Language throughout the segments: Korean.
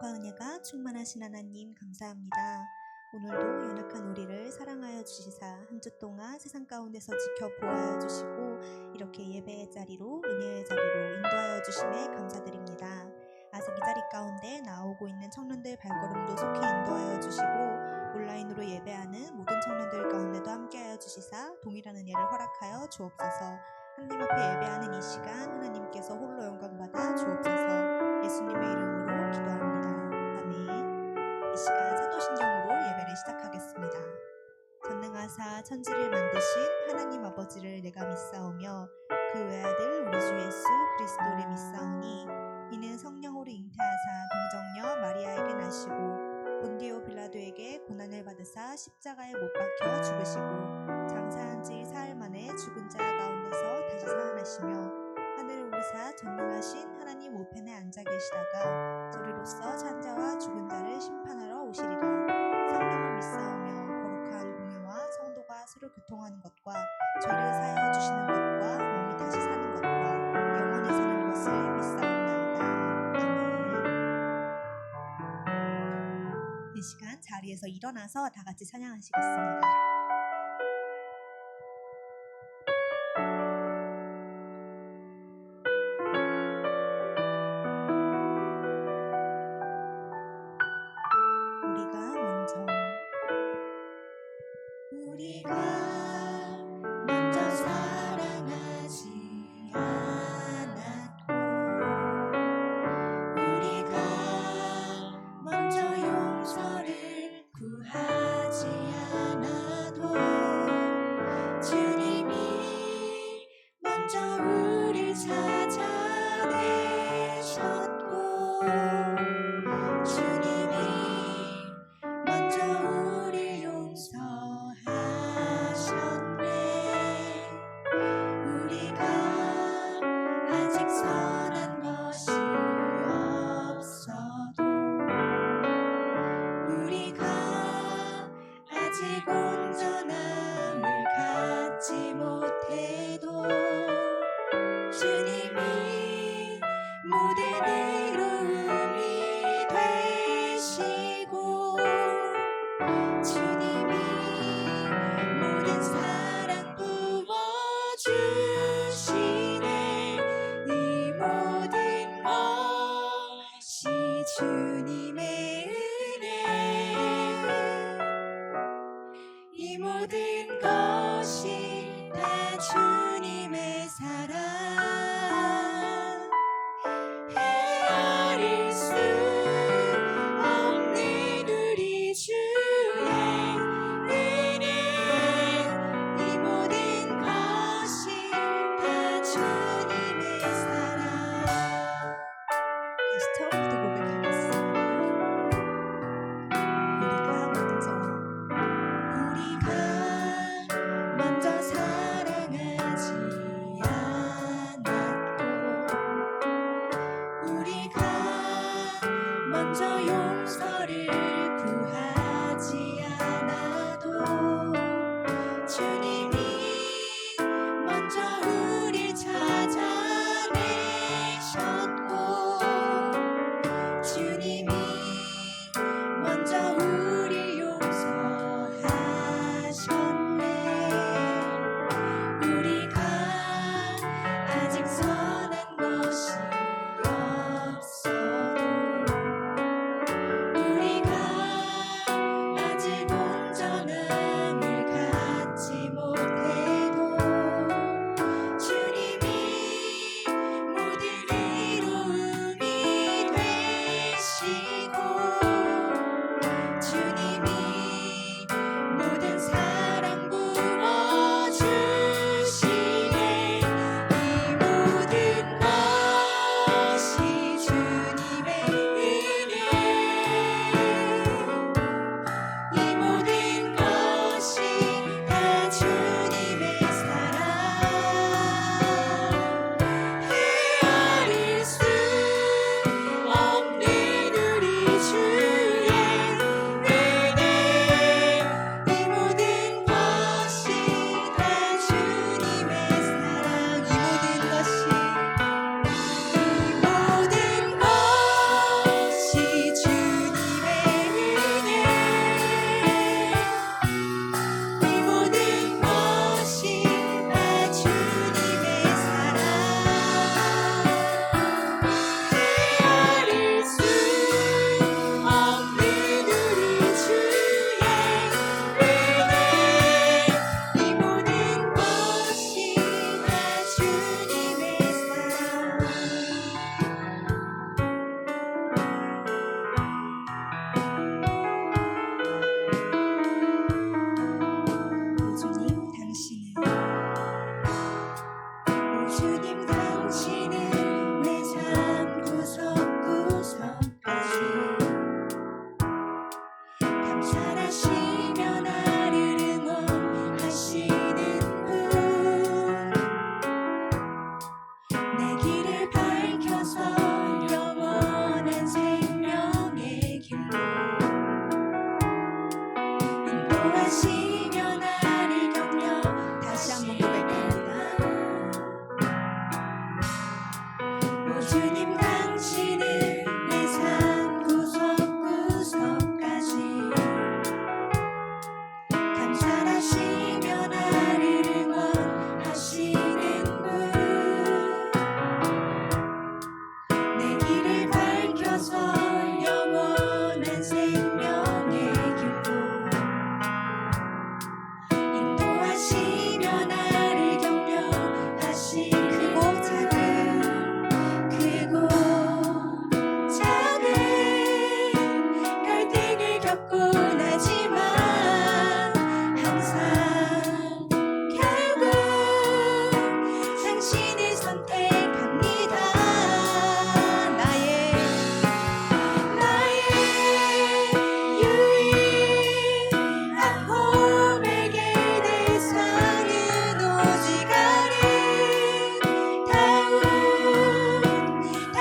사랑과 은혜가 충만하신 하나님 감사합니다. 오늘도 연약한 우리를 사랑하여 주시사 한 주 동안 세상 가운데서 지켜보아 주시고 이렇게 예배의 자리로 은혜의 자리로 인도하여 주심에 감사드립니다. 아직 이 자리 가운데 나오고 있는 청년들 발걸음도 속히 인도하여 주시고 온라인으로 예배하는 모든 청년들 가운데도 함께하여 주시사 동일한 은혜를 허락하여 주옵소서. 하나님 앞에 예배하는 이 시간 하나님께서 홀로 영광받아 주옵소서. 예수님의 이름으로 기도합니다. 아멘. 이 시간 사도신경으로 예배를 시작하겠습니다. 전능하사 천지를 만드신 하나님 아버지를 내가 믿사오며 그 외아들 우리 주 예수 그리스도를 믿사오니 이는 성령으로 잉태하사 동정녀 마리아에게 나시고 본디오 빌라도에게 고난을 받으사 십자가에 못 박혀 죽으시고 장사한 지 사흘 만에 죽은 자 가운데서 다시 살아나시며 하늘을 오르사 전능하신 하나님 우편에 앉아 계시다가 저리로서 산자와 죽은 자를 심판하러 오시리라. 성령을 믿사오며 거룩한 공예와 성도가 서로 교통하는 것과 죄를 사하여 주시는 것과 몸이 다시 사는 것과 영원히 사는 것을 믿사옵나이다. 아멘. 이 시간 자리에서 일어나서 다 같이 찬양하시겠습니다. 우리가 먼저 사랑하지 않았고 우리가 먼저 용서를 구하지 않아도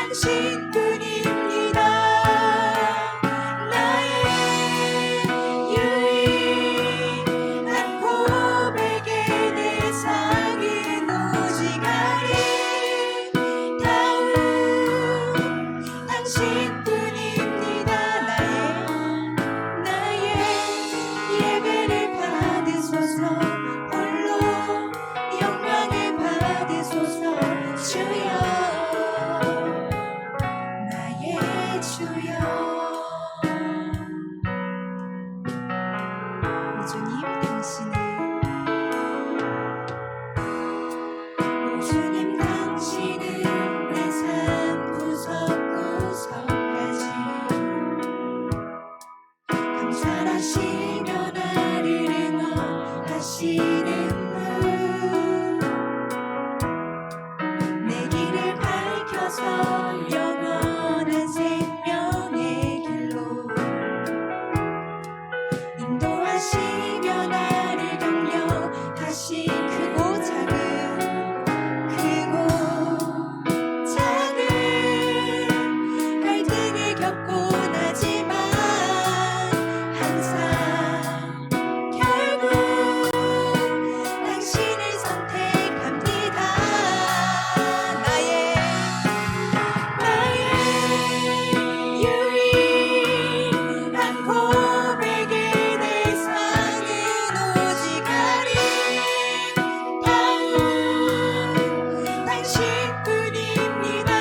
당신뿐입니다. 나의 유일한 고백의 대상은 오직 아름다운 당신뿐입니다. 나의 예배를 받으소서. 홀로 영광을 받으소서. 주여, 나의 주여. 오 주님, 당신은 내 삶 구석구석까지 감찰하시며 나를 응원하시는 분, 내 길을 밝혀서 영원한 생명의 길로 인도하시며 나를 격려하시. 크고 작은 갈등을 겪고 나지만 항상 결국 당신을 선택합니다. 나의 유일한 고백의 대상은 오직 아름다운 당신뿐입니다.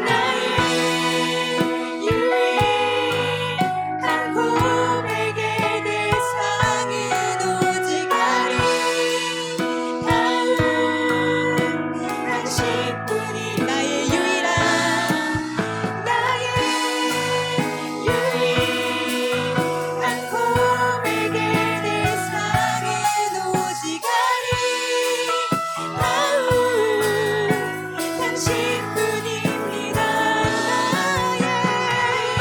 나의 유일한 고백의 대상은 오직 아름다운 당신뿐이. 나의 유일한 고백의 대상은 오직 아름다운 당신뿐입니다.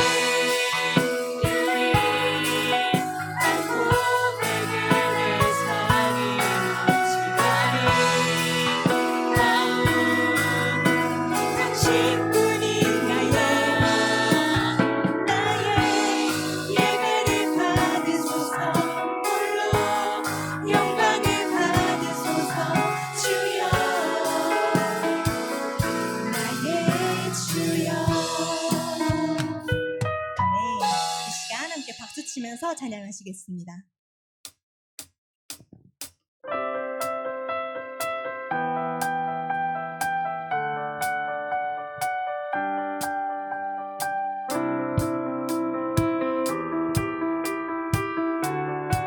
나의 유일한 고백의 대상은 오직 아름다운 당신뿐이. 나의 예배를 받으소서. 홀로 영광을 받으소서. 주여, 나의 주여. 아멘. 이 시간 함께 박수 치면서 찬양하시겠습니다.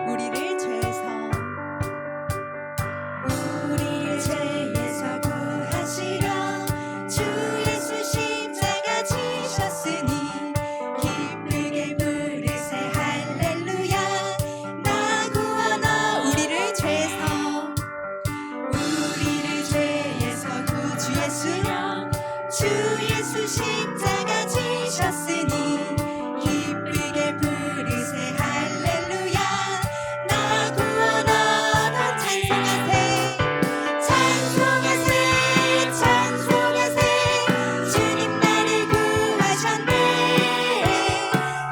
우리를 죄에서 구하시려 주 예수 십자가 지셨으니 기쁘게 부르세 할렐루야. 나 구원하. 우리를 죄에서 주 예수여, 주 예수 십자가 지셨으니 기쁘게 부르세 할렐루야. 나 구원하라. 찬송하세, 찬송하세, 찬송하세. 주님 나를 구하셨네.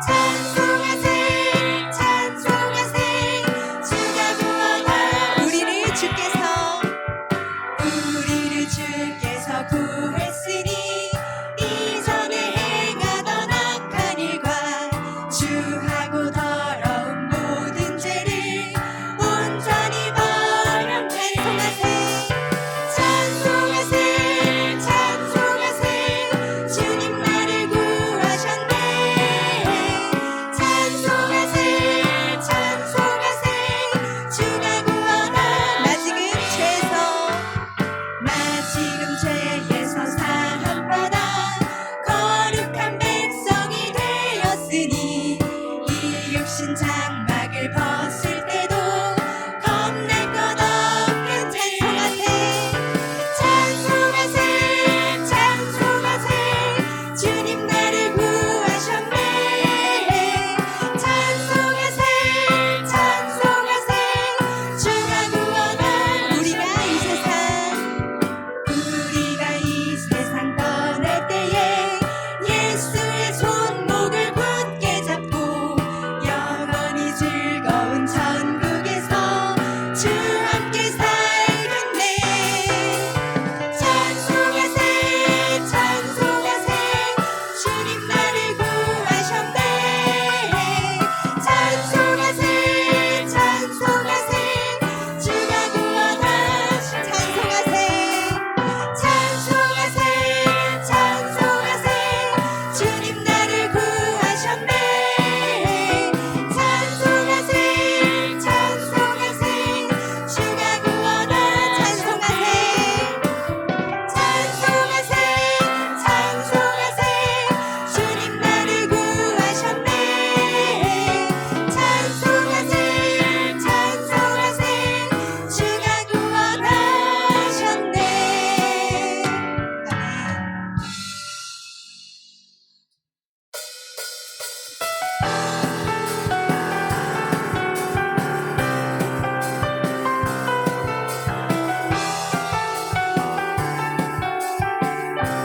찬송하세, 찬송하세. 주가 구원하. 우리를 주께서 구했으니 이전에 행하던 악한 일과 주하고 더러운 모든 죄를 온전히 버려. 찬송하세, 찬송하세, 찬송하세. 주님 나를 구하셨네. 찬송하세, 찬송하세. 주가 구원하. 나 지금 죄에서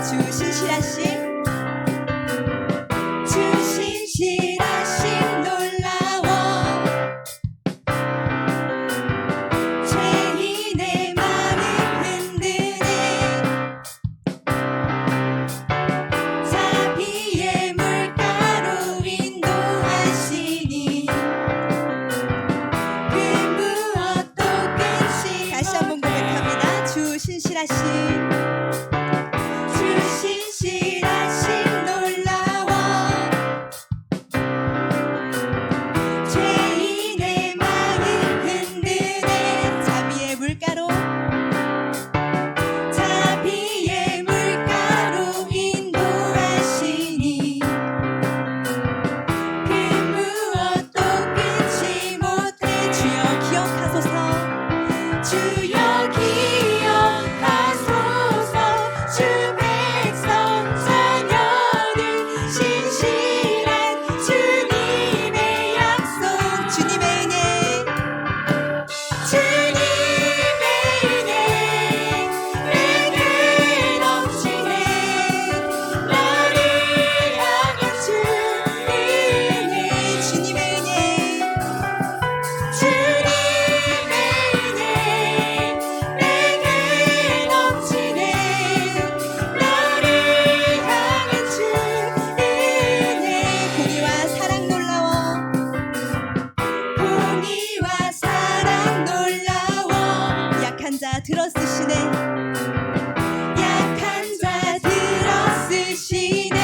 주 신실하심 주 신실하심 놀라워 죄인의 마음을 흔드네 자비의 물가로 인도하시니 그 무엇도 끝이 다시 한번 고백합니다. 주 신실하심 주 신실하심 놀라워 죄인의 마음을 흔드네 자비의 물가로 자비의 물가로 인도하시니 그 무엇도 끊지 못해 주여 기억하소서 주여 기억하소서 주 백성 자녀들 신실한 주님의 약속 주님의 은혜 주님의 은혜 내게 넘치네 나를 향한 주 은혜 주님의 은혜 주님의 은혜 내게 넘치네 나를 향한 주 은혜 공의와 사랑 놀라워 공의와 사랑 놀라워 약한 자 들어쓰시네 약한 자 들어쓰시네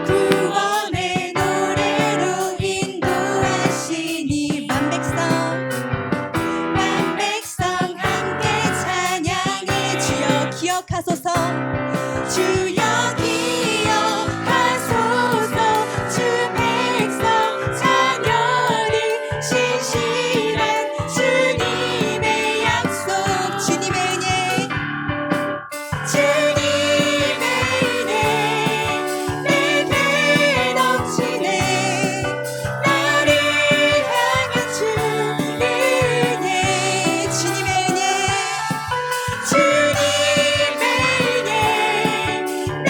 구원의 노래로 인도하시니 만백성 만백성 함께 찬양해 주여 기억하소서 주여 기억하소서 주 백성 자녀를 신실한 주님의 약속 주님의 은혜 주님의 은혜 내게 넘치네 나를 향한 주 은혜 주님의 은혜 주님의 은혜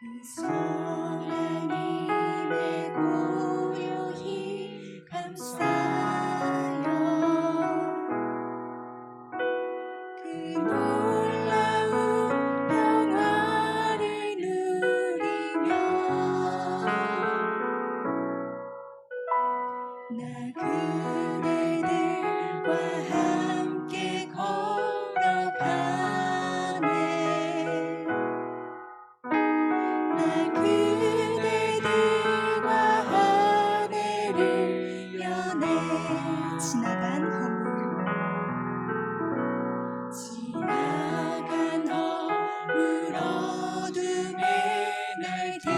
그 선하님의 고요히 감싸요 그 놀라운 평화를 누리며 나 그대들과 함께 걸어가네 나 그대들과 하늘을 여네 지나간 허물 지나간 허물 어둠의 날들이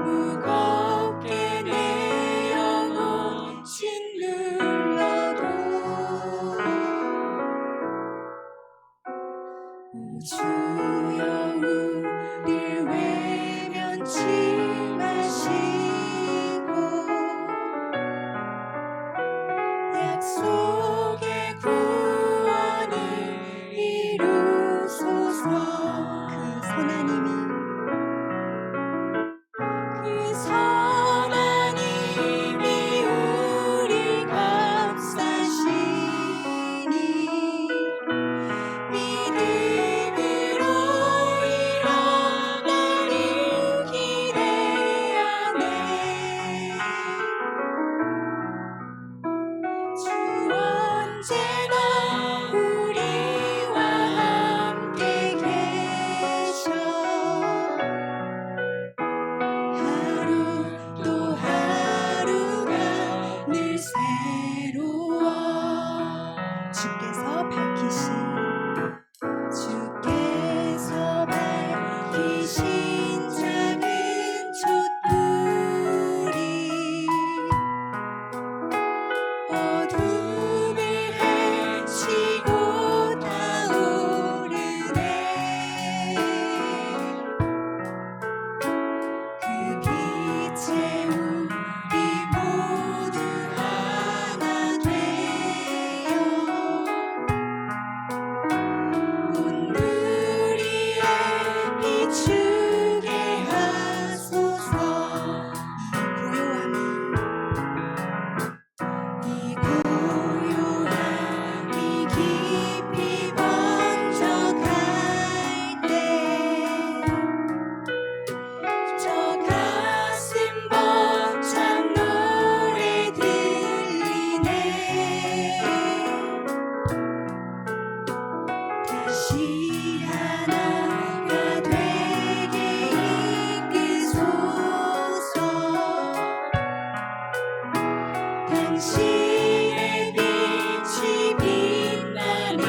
무겁게 내 영혼 짓눌러도 주여 우릴 외면치 마시고 약속의 구원을 이루소서 그 선하님이 그 선하님이 우릴 감싸시니 믿음으로 일어나를 기대하네 주 언제나 우리와 함께 계셔 하루 또 하루가 늘 새로워 주께서 밝히신 주께서 밝히신 작은 촛불이 어둠을 헤치고 타오르네 그 빛에 우리 모두 하나 되어 온누리에 비추게 하소서 이 고요함이 깊이 번져갈 때 저 가슴 벅찬 노래 들리네 다시 하나가 되게 이끄소서 당신의 빛이 빛나는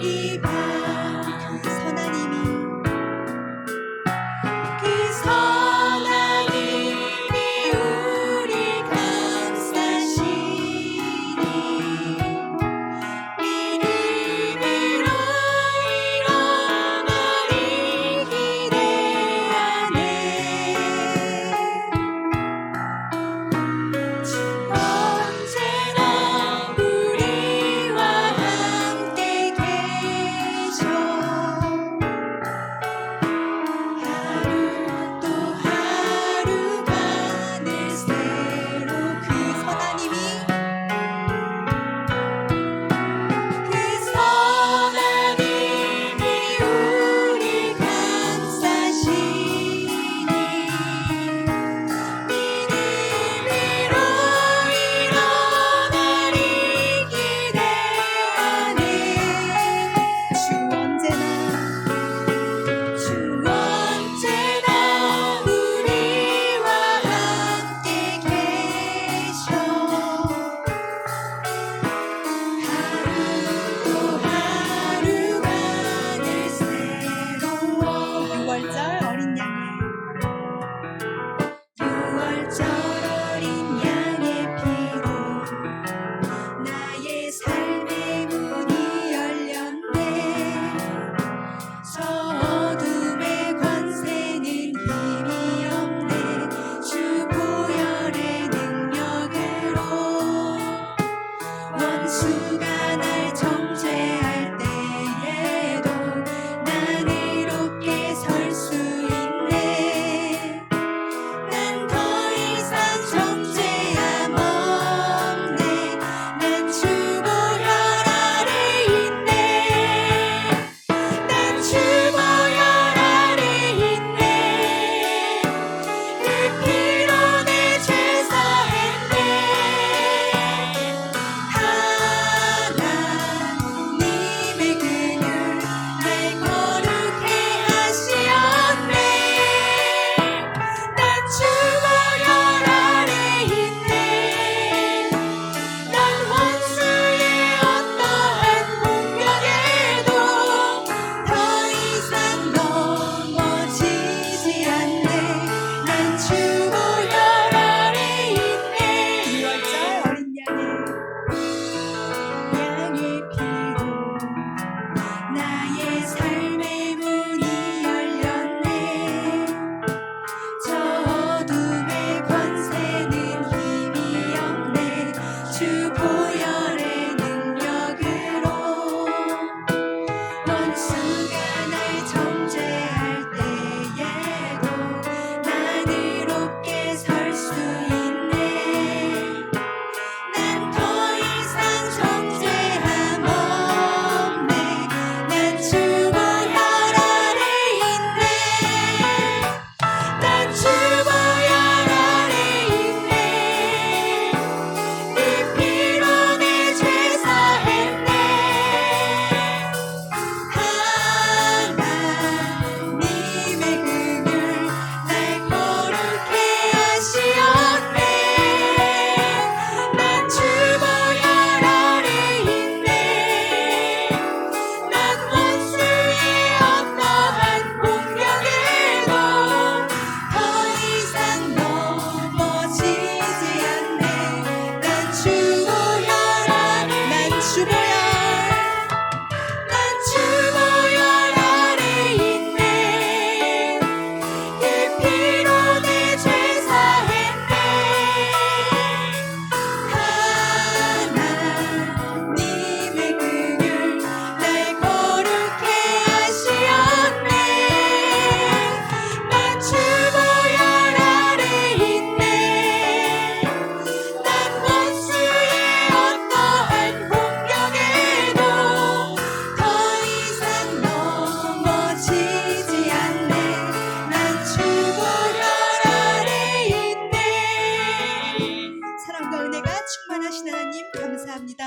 이 밤 그 선하님이 그 선하님이 우릴 감싸시니 믿음으로 일어나를 우리의 삶의 문이 열렸네. 저 어둠의 권세는 힘이 없네. 주 보혈의 능력으로 원수가 날 정죄할 때에도 난 의롭게 설 수 있네. 난 더 이상 정죄함 없네. 난 주 보혈 아래 있네. 난 주 보혈 아래 있네. 네 피로 내 죄 사했네. 하나님의 긍휼 날 거룩해 하시었네. 난 주 보혈 아래 있네. 난 원수의 어떠한 공격에도 더 이상 넘어지지 않네. 난 주 보혈 아래 난 주 보혈 아래 있네. 그 피로 내 죄 사했네. 하나님의 긍휼 날 거룩해 하시었네. 난 주 보혈 아래 있네. 난 원수의 어떠한 공격에도 더 이상 넘어지지 않네. 난 주 보혈 아래 있네. 사랑과 은혜가 충만하신 하나님 감사합니다.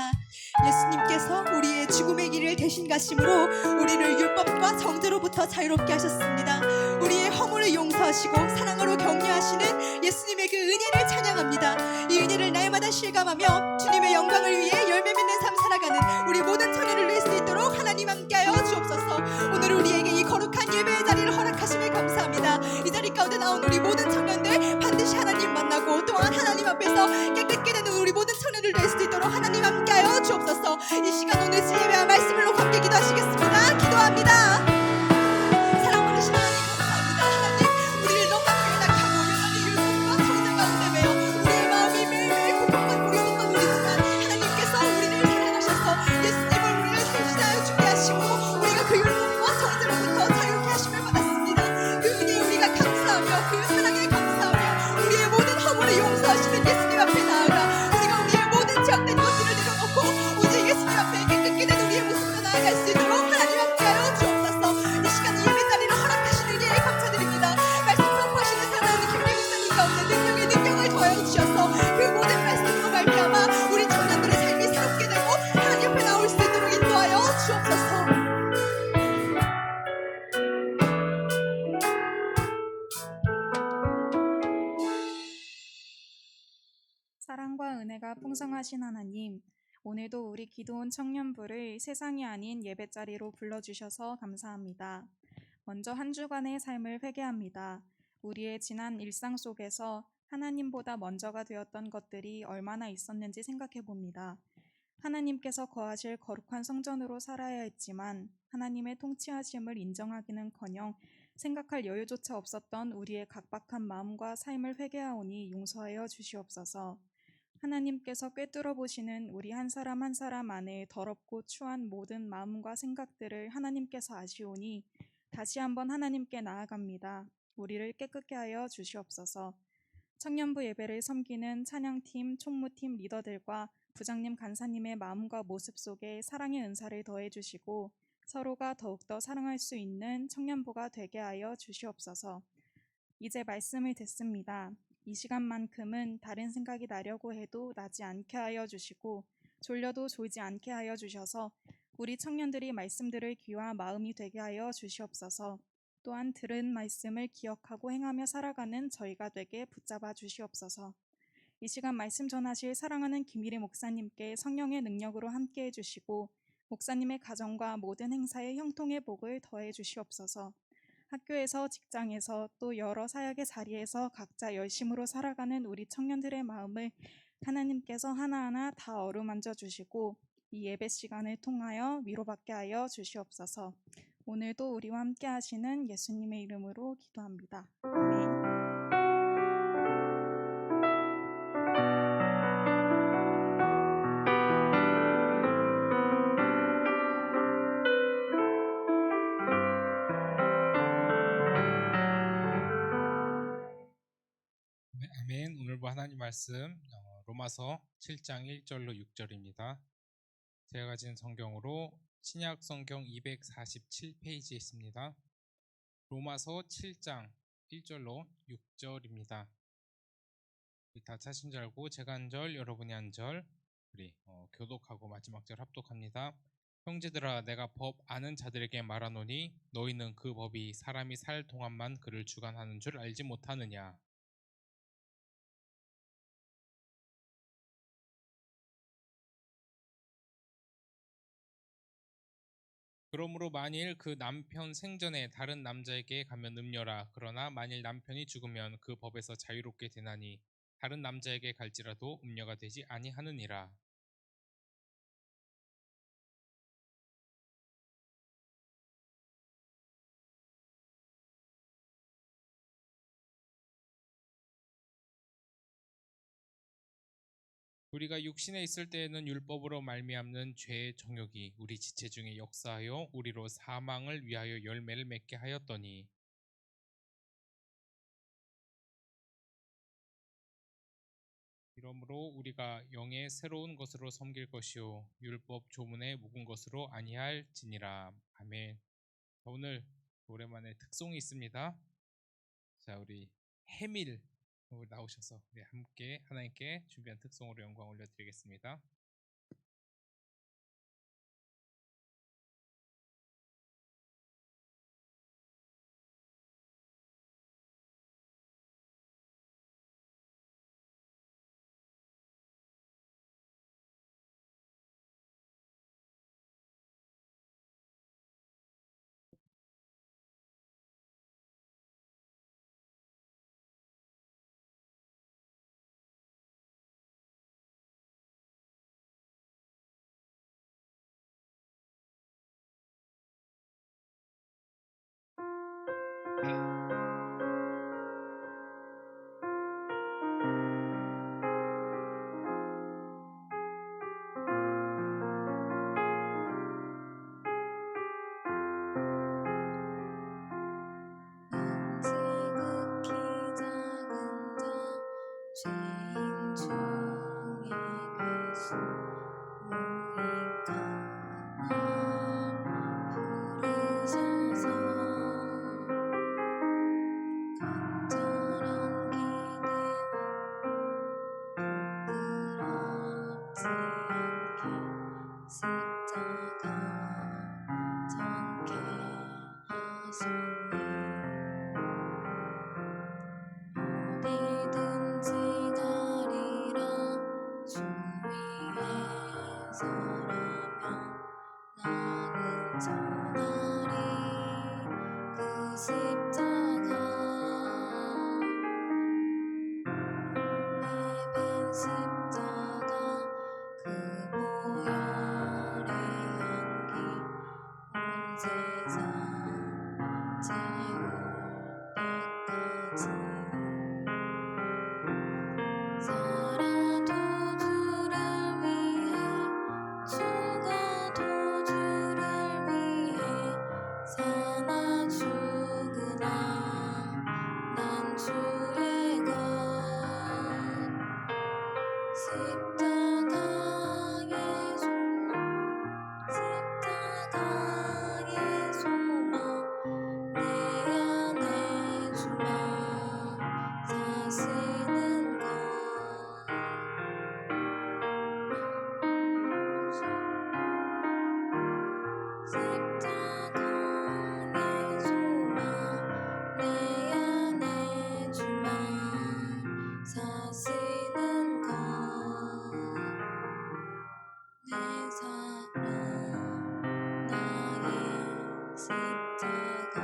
예수님께서 우리의 죽음의 길을 대신 가심으로 우리를 율법과 정죄로부터 자유롭게 하셨습니다. 우리의 허물을 용서하시고 사랑으로 격려하시는 예수님의 그 은혜를 찬양합니다. 이 은혜를 날마다 실감하며 주님의 영광을 위해 열매 맺는 삶 살아가는 우리 모든 처녀를 낼 수 있도록 하나님 함께하여 주옵소서. 오늘 우리에게 이 거룩한 예배의 자리를 허락하심을 감사합니다. 이 자리 가운데 나온 우리 모든 청년들 반드시 하나님 만나고 또한 하나님 앞에서 깨끗게 되는 우리 모든 처녀를 낼 수 있도록 하나님 함께하여 주옵소서. 이 시간 오늘 예배와 말씀을 놓고 함께 기도하시겠습니다. 기도합니다. 사랑 많으신 하나님 감사합니다. 하나님 우리를 너무나 괴락하고 여전히 율법과 정죄 가운데 매여 우리의 마음이 매일매일 고통과 고려는 건 우리지만 하나님께서 우리를 사랑하셔서 예수님을 우리를 대신하여 주게 하시고 우리가 그 율법과 정죄로부터 자유케 하심을 받았습니다. 그 은혜에 우리가 감사하며 그 사랑에 감사하며 우리의 모든 허물을 용서하시는 예수님 앞에 나아가 우리가 우리의 모든 죄악된 것들을 내려놓고 오직 예수님 앞에 깨끗게 된 우리의 모습으로 나아갈 수 있도록 하나님 함께하여 주옵소서. 이 시간 예배 자리를 허락하시는 게 감사드립니다. 말씀 선포하시는 사랑하는 김래 목사님 가운데 능력에 능력을 더하여 주셔서 그 모든 말씀으로 말미암아 우리 청년들의 삶이 새롭게 되고 하나님 앞에 나올 수 있도록 인도하여 주옵소서. 사랑과 은혜가 풍성하신 하나님, 오늘도 우리 기도원 청년부를 세상이 아닌 예배자리로 불러주셔서 감사합니다. 먼저 한 주간의 삶을 회개합니다. 우리의 지난 일상 속에서 하나님보다 먼저가 되었던 것들이 얼마나 있었는지 생각해 봅니다. 하나님께서 거하실 거룩한 성전으로 살아야 했지만 하나님의 통치하심을 인정하기는커녕 생각할 여유조차 없었던 우리의 각박한 마음과 삶을 회개하오니 용서하여 주시옵소서. 하나님께서 꿰뚫어 보시는 우리 한 사람 한 사람 안에 더럽고 추한 모든 마음과 생각들을 하나님께서 아시오니 다시 한번 하나님께 나아갑니다. 우리를 깨끗게 하여 주시옵소서. 청년부 예배를 섬기는 찬양팀, 총무팀 리더들과 부장님, 간사님의 마음과 모습 속에 사랑의 은사를 더해 주시고 서로가 더욱더 사랑할 수 있는 청년부가 되게 하여 주시옵소서. 이제 말씀을 듣습니다. 이 시간만큼은 다른 생각이 나려고 해도 나지 않게 하여 주시고 졸려도 졸지 않게 하여 주셔서 우리 청년들이 말씀 들을 귀와 마음이 되게 하여 주시옵소서. 또한 들은 말씀을 기억하고 행하며 살아가는 저희가 되게 붙잡아 주시옵소서. 이 시간 말씀 전하실 사랑하는 김일희 목사님께 성령의 능력으로 함께해 주시고 목사님의 가정과 모든 행사에 형통의 복을 더해 주시옵소서. 학교에서, 직장에서, 또 여러 사역의 자리에서 각자 열심으로 살아가는 우리 청년들의 마음을 하나님께서 하나하나 다 어루만져 주시고 이 예배 시간을 통하여 위로받게 하여 주시옵소서. 오늘도 우리와 함께 하시는 예수님의 이름으로 기도합니다. 아멘. 네, 아멘. 오늘 하나님 말씀 로마서 7장 1절로 6절입니다. 제가 가진 성경으로 신약 성경 247페이지에 있습니다. 로마서 7장 1절로 6절입니다. 다 찾으신 줄 알고 제가 한 절, 여러분이 한 절, 우리 교독하고 마지막 절 합독합니다. 형제들아, 내가 법 아는 자들에게 말하노니 너희는 그 법이 사람이 살 동안만 그를 주관하는 줄 알지 못하느냐. 그러므로 만일 그 남편 생전에 다른 남자에게 가면 음녀라. 그러나 만일 남편이 죽으면 그 법에서 자유롭게 되나니 다른 남자에게 갈지라도 음녀가 되지 아니하느니라. 우리가 육신에 있을 때에는 율법으로 말미암는 죄의 정욕이 우리 지체 중에 역사하여 우리로 사망을 위하여 열매를 맺게 하였더니, 이러므로 우리가 영의 새로운 것으로 섬길 것이요 율법 조문에 묵은 것으로 아니할지니라. 아멘. 오늘 오랜만에 특송이 있습니다. 자, 우리 해밀 나오셔서 우리 함께 하나님께 준비한 특송으로 영광 올려드리겠습니다. 지극히 작은 자 죄인 중에 괴수 무익하나 부르셔서 간절한 기대와 부끄럽지 않게 십자가 전케 하셨네. 어디든지 가리라 주 위에 서라면 나는 전하리 그 십자가 뱀 십자가 그 보혈의 향기 온 세상 채울 때까지 살아도 주를 위해 죽어도 주를 위해 사나 죽으나 난 주의 것 십자가의 소망 십자가의 소망 내 안에 주만 사시는 것 십자가의 소망 내 안에 주만 사시는 것 내 사랑 나의 십자가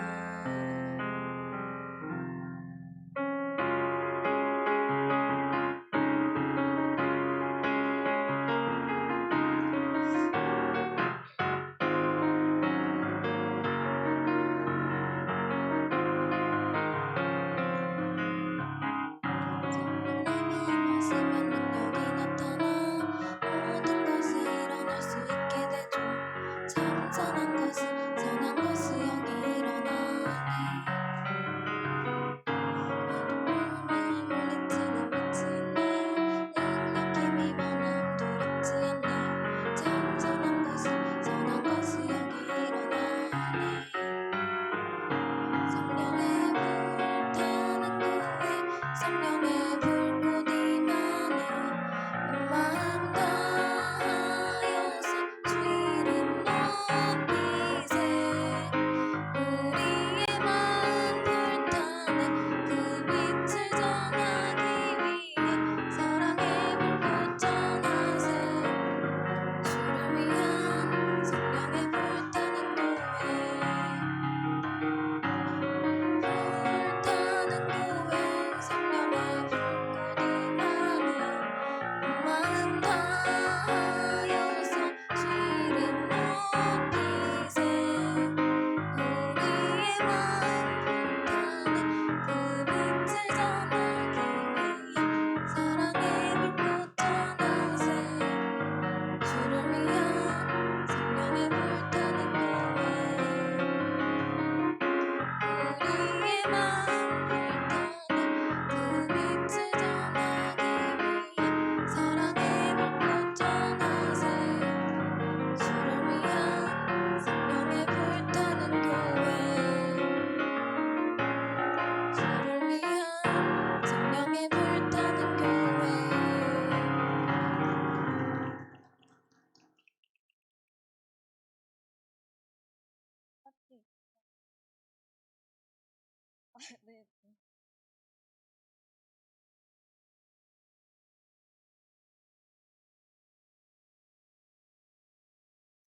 네.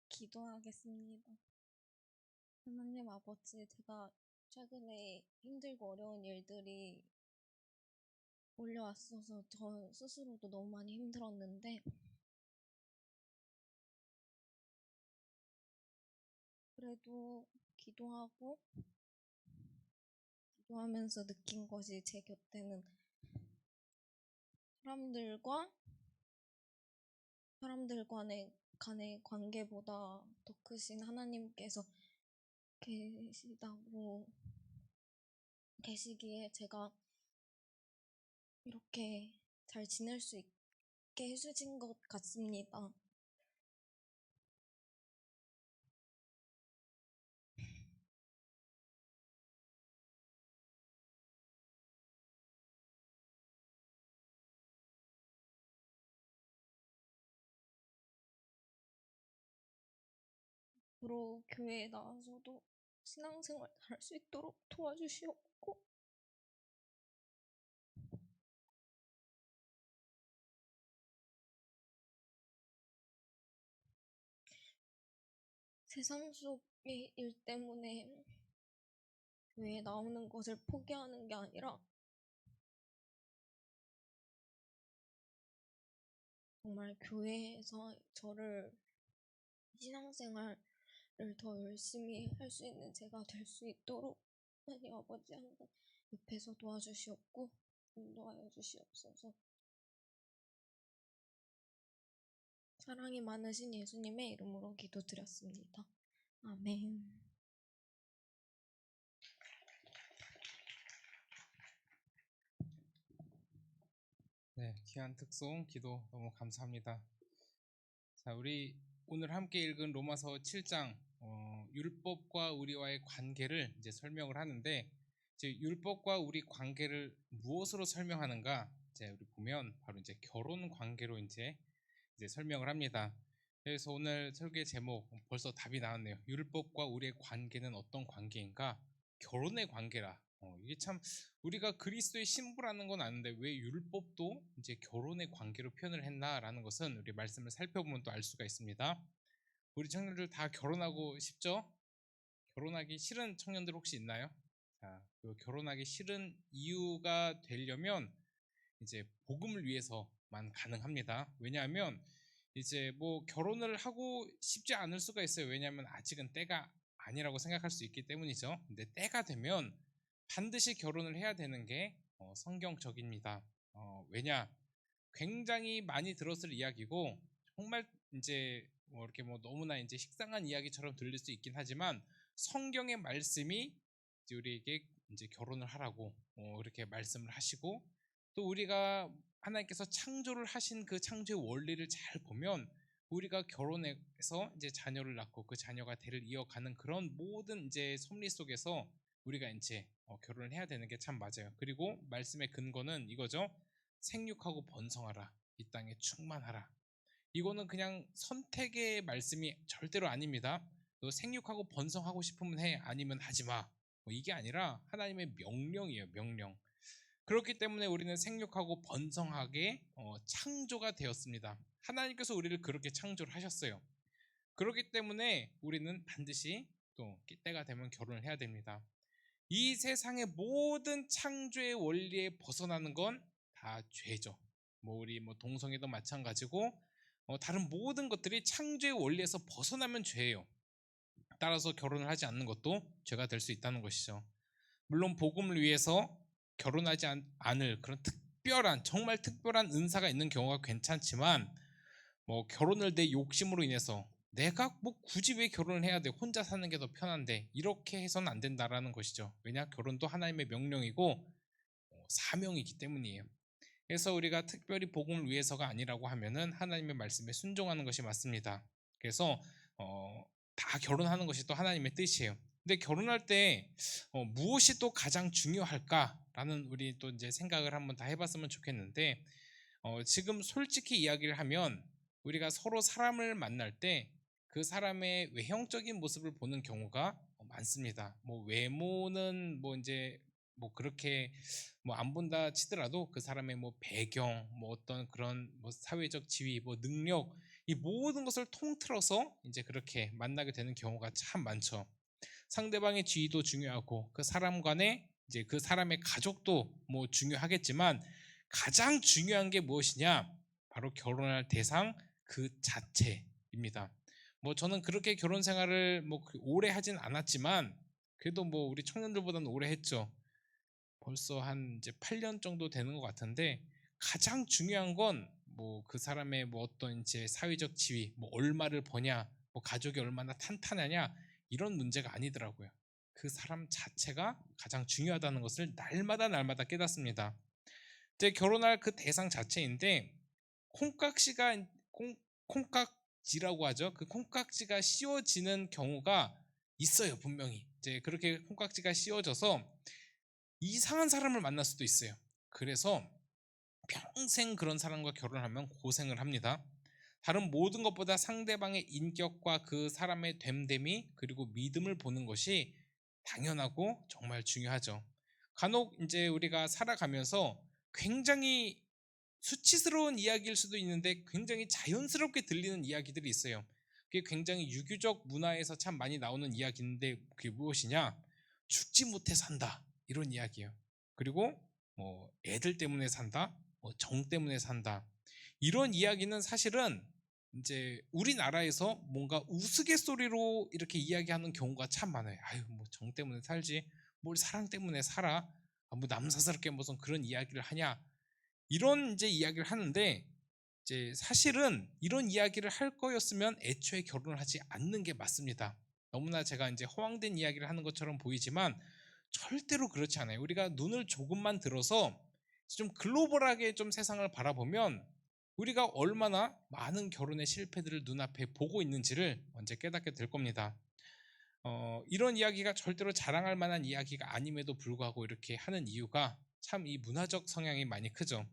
기도하겠습니다. 하나님 아버지, 제가 최근에 힘들고 어려운 일들이 몰려왔어서 저 스스로도 너무 많이 힘들었는데, 그래도 기도하면서 느낀 것이, 제 곁에는 사람들 간의 관계보다 더 크신 하나님께서 계시기에 제가 이렇게 잘 지낼 수 있게 해주신 것 같습니다. 앞으로 교회에 나와서도 신앙생활 할 수 있도록 도와주시옵고, 세상 속의 일 때문에 교회에 나오는 것을 포기하는 게 아니라 정말 교회에서 저를 신앙생활을 더 열심히 할 수 있는 제가 될 수 있도록 하나님 아버지 항상 옆에서 도와주시옵고 인도하여 주시옵소서. 사랑이 많으신 예수님의 이름으로 기도드렸습니다. 아멘. 네, 귀한 특송 기도 너무 감사합니다. 자, 우리 오늘 함께 읽은 로마서 7장 율법과 우리와의 관계를 이제 설명을 하는데, 이제 율법과 우리 관계를 무엇으로 설명하는가? 이제 우리 보면 바로 이제 결혼 관계로 이제 설명을 합니다. 그래서 오늘 설교의 제목 벌써 답이 나왔네요. 율법과 우리의 관계는 어떤 관계인가? 결혼의 관계라. 이게 참 우리가 그리스도의 신부라는 건 아는데 왜 율법도 이제 결혼의 관계로 표현을 했나라는 것은 우리 말씀을 살펴보면 또 알 수가 있습니다. 우리 청년들 다 결혼하고 싶죠? 결혼하기 싫은 청년들 혹시 있나요? 자, 그 결혼하기 싫은 이유가 되려면 이제 복음을 위해서만 가능합니다. 왜냐하면 이제 뭐 결혼을 하고 싶지 않을 수가 있어요. 왜냐하면 아직은 때가 아니라고 생각할 수 있기 때문이죠. 근데 때가 되면 반드시 결혼을 해야 되는 게 성경적입니다. 왜냐? 굉장히 많이 들었을 이야기고 정말 이제 뭐 이렇게 뭐 너무나 이제 식상한 이야기처럼 들릴 수 있긴 하지만 성경의 말씀이 이제 우리에게 이제 결혼을 하라고 이렇게 말씀을 하시고, 또 우리가 하나님께서 창조를 하신 그 창조의 원리를 잘 보면 우리가 결혼해서 이제 자녀를 낳고 그 자녀가 대를 이어가는 그런 모든 이제 섭리 속에서 우리가 이제 결혼을 해야 되는 게 참 맞아요. 그리고 말씀의 근거는 이거죠. 생육하고 번성하라, 이 땅에 충만하라. 이거는 그냥 선택의 말씀이 절대로 아닙니다. 너 생육하고 번성하고 싶으면 해, 아니면 하지 마. 이게 아니라 하나님의 명령이에요, 명령. 그렇기 때문에 우리는 생육하고 번성하게 창조가 되었습니다. 하나님께서 우리를 그렇게 창조를 하셨어요. 그렇기 때문에 우리는 반드시 또 때가 되면 결혼을 해야 됩니다. 이 세상의 모든 창조의 원리에 벗어나는 건 다 죄죠. 뭐 우리 뭐 동성애도 마찬가지고 다른 모든 것들이 창조의 원리에서 벗어나면 죄예요. 따라서 결혼을 하지 않는 것도 죄가 될 수 있다는 것이죠. 물론 복음을 위해서 결혼하지 않을 그런 정말 특별한 은사가 있는 경우가 괜찮지만, 뭐 결혼을 내 욕심으로 인해서 내가 뭐 굳이 왜 결혼을 해야 돼, 혼자 사는 게 더 편한데, 이렇게 해서는 안 된다라는 것이죠. 왜냐? 결혼도 하나님의 명령이고 사명이기 때문이에요. 그래서 우리가 특별히 복음을 위해서가 아니라고 하면은 하나님의 말씀에 순종하는 것이 맞습니다. 그래서 다 결혼하는 것이 또 하나님의 뜻이에요. 근데 결혼할 때 무엇이 또 가장 중요할까라는 우리 또 이제 생각을 한번 다 해봤으면 좋겠는데, 지금 솔직히 이야기를 하면 우리가 서로 사람을 만날 때 그 사람의 외형적인 모습을 보는 경우가 많습니다. 뭐 외모는 뭐 이제 뭐 그렇게 뭐 안 본다 치더라도 그 사람의 뭐 배경, 뭐 어떤 그런 뭐 사회적 지위, 뭐 능력, 이 모든 것을 통틀어서 이제 그렇게 만나게 되는 경우가 참 많죠. 상대방의 지위도 중요하고 그 사람 간의 이제 그 사람의 가족도 뭐 중요하겠지만 가장 중요한 게 무엇이냐? 바로 결혼할 대상 그 자체입니다. 뭐 저는 그렇게 결혼 생활을 뭐 오래 하진 않았지만 그래도 뭐 우리 청년들보다는 오래 했죠. 벌써 한 이제 8년 정도 되는 것 같은데 가장 중요한 건 뭐 그 사람의 뭐 어떤 이제 사회적 지위, 뭐 얼마를 버냐, 뭐 가족이 얼마나 탄탄하냐 이런 문제가 아니더라고요. 그 사람 자체가 가장 중요하다는 것을 날마다 깨닫습니다. 이제 결혼할 그 대상 자체인데 콩깍지가 콩깍지라고 하죠. 그 콩깍지가 씌워지는 경우가 있어요, 분명히. 이제 그렇게 콩깍지가 씌워져서 이상한 사람을 만날 수도 있어요. 그래서 평생 그런 사람과 결혼하면 고생을 합니다. 다른 모든 것보다 상대방의 인격과 그 사람의 됨됨이 그리고 믿음을 보는 것이 당연하고 정말 중요하죠. 간혹 이제 우리가 살아가면서 굉장히 수치스러운 이야기일 수도 있는데 굉장히 자연스럽게 들리는 이야기들이 있어요. 그게 굉장히 유교적 문화에서 참 많이 나오는 이야기인데 그게 무엇이냐? 죽지 못해 산다 이런 이야기예요. 그리고 뭐 애들 때문에 산다, 뭐 정 때문에 산다 이런 이야기는 사실은 이제 우리나라에서 뭔가 우스갯소리로 이렇게 이야기하는 경우가 참 많아요. 아유 뭐 정 때문에 살지, 뭘 사랑 때문에 살아? 뭐 남사스럽게 무슨 그런 이야기를 하냐? 이런 이제 이야기를 하는데 이제 사실은 이런 이야기를 할 거였으면 애초에 결혼을 하지 않는 게 맞습니다. 너무나 제가 이제 허황된 이야기를 하는 것처럼 보이지만 절대로 그렇지 않아요. 우리가 눈을 조금만 들어서 좀 글로벌하게 좀 세상을 바라보면 우리가 얼마나 많은 결혼의 실패들을 눈앞에 보고 있는지를 먼저 깨닫게 될 겁니다. 이런 이야기가 절대로 자랑할 만한 이야기가 아님에도 불구하고 이렇게 하는 이유가 참 이 문화적 성향이 많이 크죠.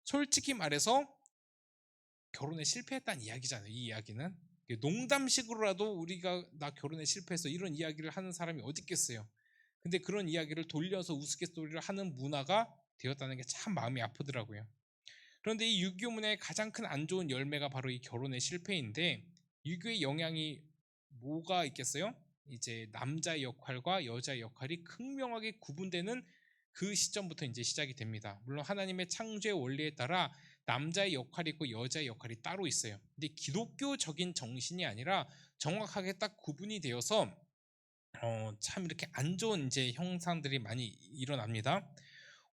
솔직히 말해서 결혼에 실패했다는 이야기잖아요. 이 이야기는 농담식으로라도 우리가 나 결혼에 실패해서 이런 이야기를 하는 사람이 어디 있겠어요. 근데 그런 이야기를 돌려서 우스갯소리를 하는 문화가 되었다는 게 참 마음이 아프더라고요. 그런데 이 유교 문화의 가장 큰 안 좋은 열매가 바로 이 결혼의 실패인데 유교의 영향이 뭐가 있겠어요? 이제 남자의 역할과 여자의 역할이 극명하게 구분되는 그 시점부터 이제 시작이 됩니다. 물론 하나님의 창조의 원리에 따라 남자의 역할이 있고 여자의 역할이 따로 있어요. 근데 기독교적인 정신이 아니라 정확하게 딱 구분이 되어서 참 이렇게 안 좋은 이제 형상들이 많이 일어납니다.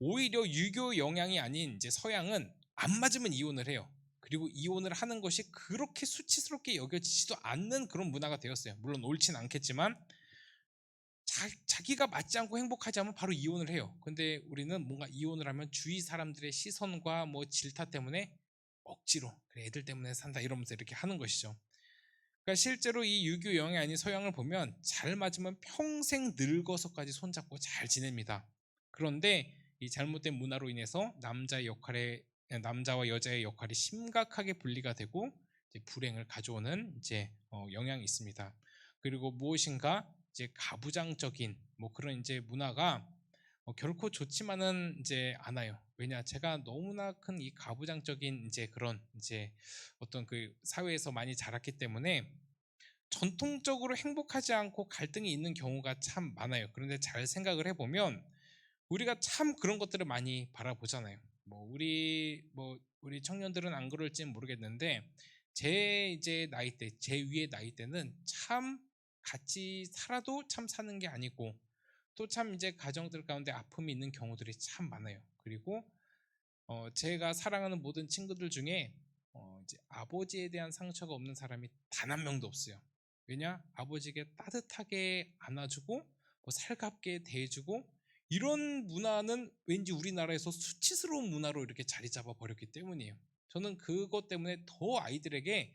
오히려 유교 영향이 아닌 이제 서양은 안 맞으면 이혼을 해요. 그리고 이혼을 하는 것이 그렇게 수치스럽게 여겨지지도 않는 그런 문화가 되었어요. 물론 옳진 않겠지만 자기가 맞지 않고 행복하지 않으면 바로 이혼을 해요. 근데 우리는 뭔가 이혼을 하면 주위 사람들의 시선과 뭐 질타 때문에 억지로 그래 애들 때문에 산다 이러면서 이렇게 하는 것이죠. 그러니까 실제로 이 유교 영향이 아닌 서양을 보면 잘 맞으면 평생 늙어서까지 손잡고 잘 지냅니다. 그런데 이 잘못된 문화로 인해서 남자와 여자의 역할이 심각하게 분리가 되고 이제 불행을 가져오는 이제 영향이 있습니다. 그리고 무엇인가 이제 가부장적인 뭐 그런 이제 문화가 결코 좋지만은 이제 않아요. 왜냐 제가 너무나 큰 이 가부장적인 이제 그런 이제 어떤 그 사회에서 많이 자랐기 때문에 전통적으로 행복하지 않고 갈등이 있는 경우가 참 많아요. 그런데 잘 생각을 해보면 우리가 참 그런 것들을 많이 바라보잖아요. 우리 청년들은 안 그럴지는 모르겠는데 제 이제 나이대, 제 위의 나이대는 참 같이 살아도 참 사는 게 아니고 또 참 이제 가정들 가운데 아픔이 있는 경우들이 참 많아요. 그리고 제가 사랑하는 모든 친구들 중에 이제 아버지에 대한 상처가 없는 사람이 단 한 명도 없어요. 왜냐? 아버지에게 따뜻하게 안아주고 뭐 살갑게 대해주고 이런 문화는 왠지 우리나라에서 수치스러운 문화로 이렇게 자리 잡아 버렸기 때문이에요. 저는 그것 때문에 더 아이들에게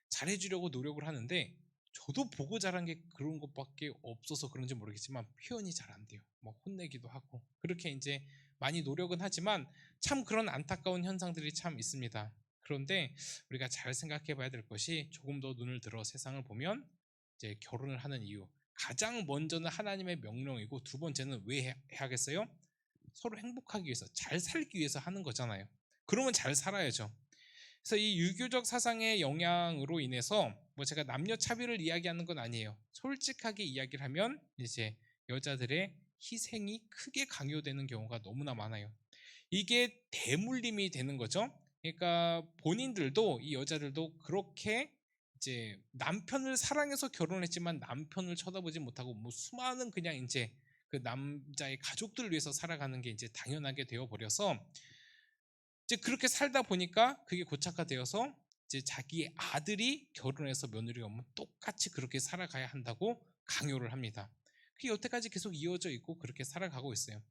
잘해주려고 노력을 하는데 저도 보고 자란 게 그런 것밖에 없어서 그런지 모르겠지만 표현이 잘 안 돼요. 뭐 혼내기도 하고 그렇게 이제 많이 노력은 하지만 참 그런 안타까운 현상들이 참 있습니다. 그런데 우리가 잘 생각해 봐야 될 것이 조금 더 눈을 들어 세상을 보면 이제 결혼을 하는 이유, 가장 먼저는 하나님의 명령이고 두 번째는 왜 해야겠어요? 서로 행복하기 위해서, 잘 살기 위해서 하는 거잖아요. 그러면 잘 살아야죠. 그래서 이 유교적 사상의 영향으로 인해서 뭐 제가 남녀 차별을 이야기하는 건 아니에요. 솔직하게 이야기를 하면 이제 여자들의 희생이 크게 강요되는 경우가 너무나 많아요. 이게 대물림이 되는 거죠. 그러니까 본인들도, 이 여자들도 그렇게 이제 남편을 사랑해서 결혼했지만 남편을 쳐다보지 못하고 뭐 수많은 그냥 이제 그 남자의 가족들을 위해서 살아가는 게 이제 당연하게 되어 버려서 이제 그렇게 살다 보니까 그게 고착화되어서 이제 자기의 아들이 결혼해서 며느리가 오면 똑같이 그렇게 살아가야 한다고 강요를 합니다. 그게 여태까지 계속 이어져 있고 그렇게 살아가고 있어요.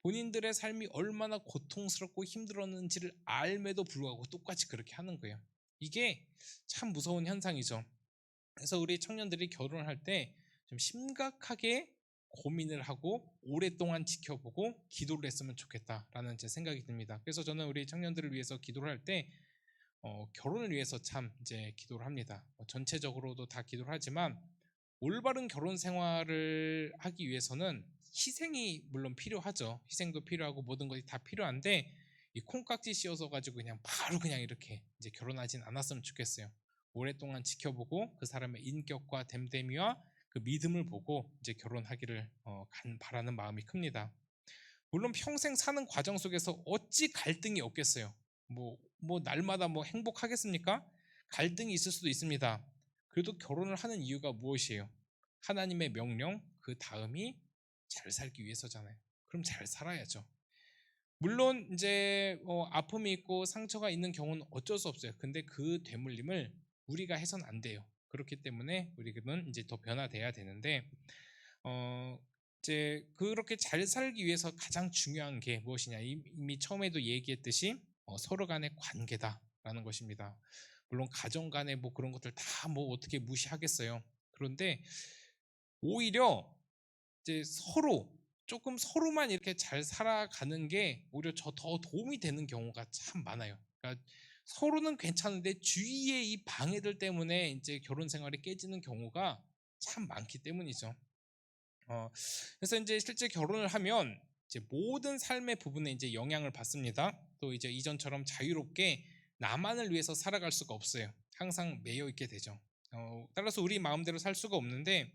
본인들의 삶이 얼마나 고통스럽고 힘들었는지를 알매도 불구하고 똑같이 그렇게 하는 거예요. 이게 참 무서운 현상이죠. 그래서 우리 청년들이 결혼을 할 때 좀 심각하게 고민을 하고 오랫동안 지켜보고 기도를 했으면 좋겠다라는 제 생각이 듭니다. 그래서 저는 우리 청년들을 위해서 기도를 할 때 결혼을 위해서 참 이제 기도를 합니다. 전체적으로도 다 기도를 하지만 올바른 결혼 생활을 하기 위해서는 희생이 물론 필요하죠. 희생도 필요하고 모든 것이 다 필요한데 이 콩깍지 씌워서 가지고 그냥 바로 그냥 이렇게 이제 결혼하진 않았으면 좋겠어요. 오랫동안 지켜보고 그 사람의 인격과 됨됨이와 그 믿음을 보고 이제 결혼하기를 바라는 마음이 큽니다. 물론 평생 사는 과정 속에서 어찌 갈등이 없겠어요. 뭐 날마다 뭐 행복하겠습니까? 갈등이 있을 수도 있습니다. 그래도 결혼을 하는 이유가 무엇이에요? 하나님의 명령, 그 다음이 잘 살기 위해서잖아요. 그럼 잘 살아야죠. 물론 이제 아픔이 있고 상처가 있는 경우는 어쩔 수 없어요. 근데 그 되물림을 우리가 해선 안 돼요. 그렇기 때문에 우리는 이제 더 변화돼야 되는데 이제 그렇게 잘 살기 위해서 가장 중요한 게 무엇이냐? 이미 처음에도 얘기했듯이 서로 간의 관계다라는 것입니다. 물론 가정 간의 뭐 그런 것들 다 뭐 어떻게 무시하겠어요. 그런데 오히려 이제 조금 서로만 이렇게 잘 살아가는 게 오히려 더 도움이 되는 경우가 참 많아요. 그러니까 서로는 괜찮은데 주위의 이 방해들 때문에 이제 결혼 생활이 깨지는 경우가 참 많기 때문이죠. 그래서 이제 실제 결혼을 하면 이제 모든 삶의 부분에 이제 영향을 받습니다. 또 이제 이전처럼 자유롭게 나만을 위해서 살아갈 수가 없어요. 항상 매여 있게 되죠. 따라서 우리 마음대로 살 수가 없는데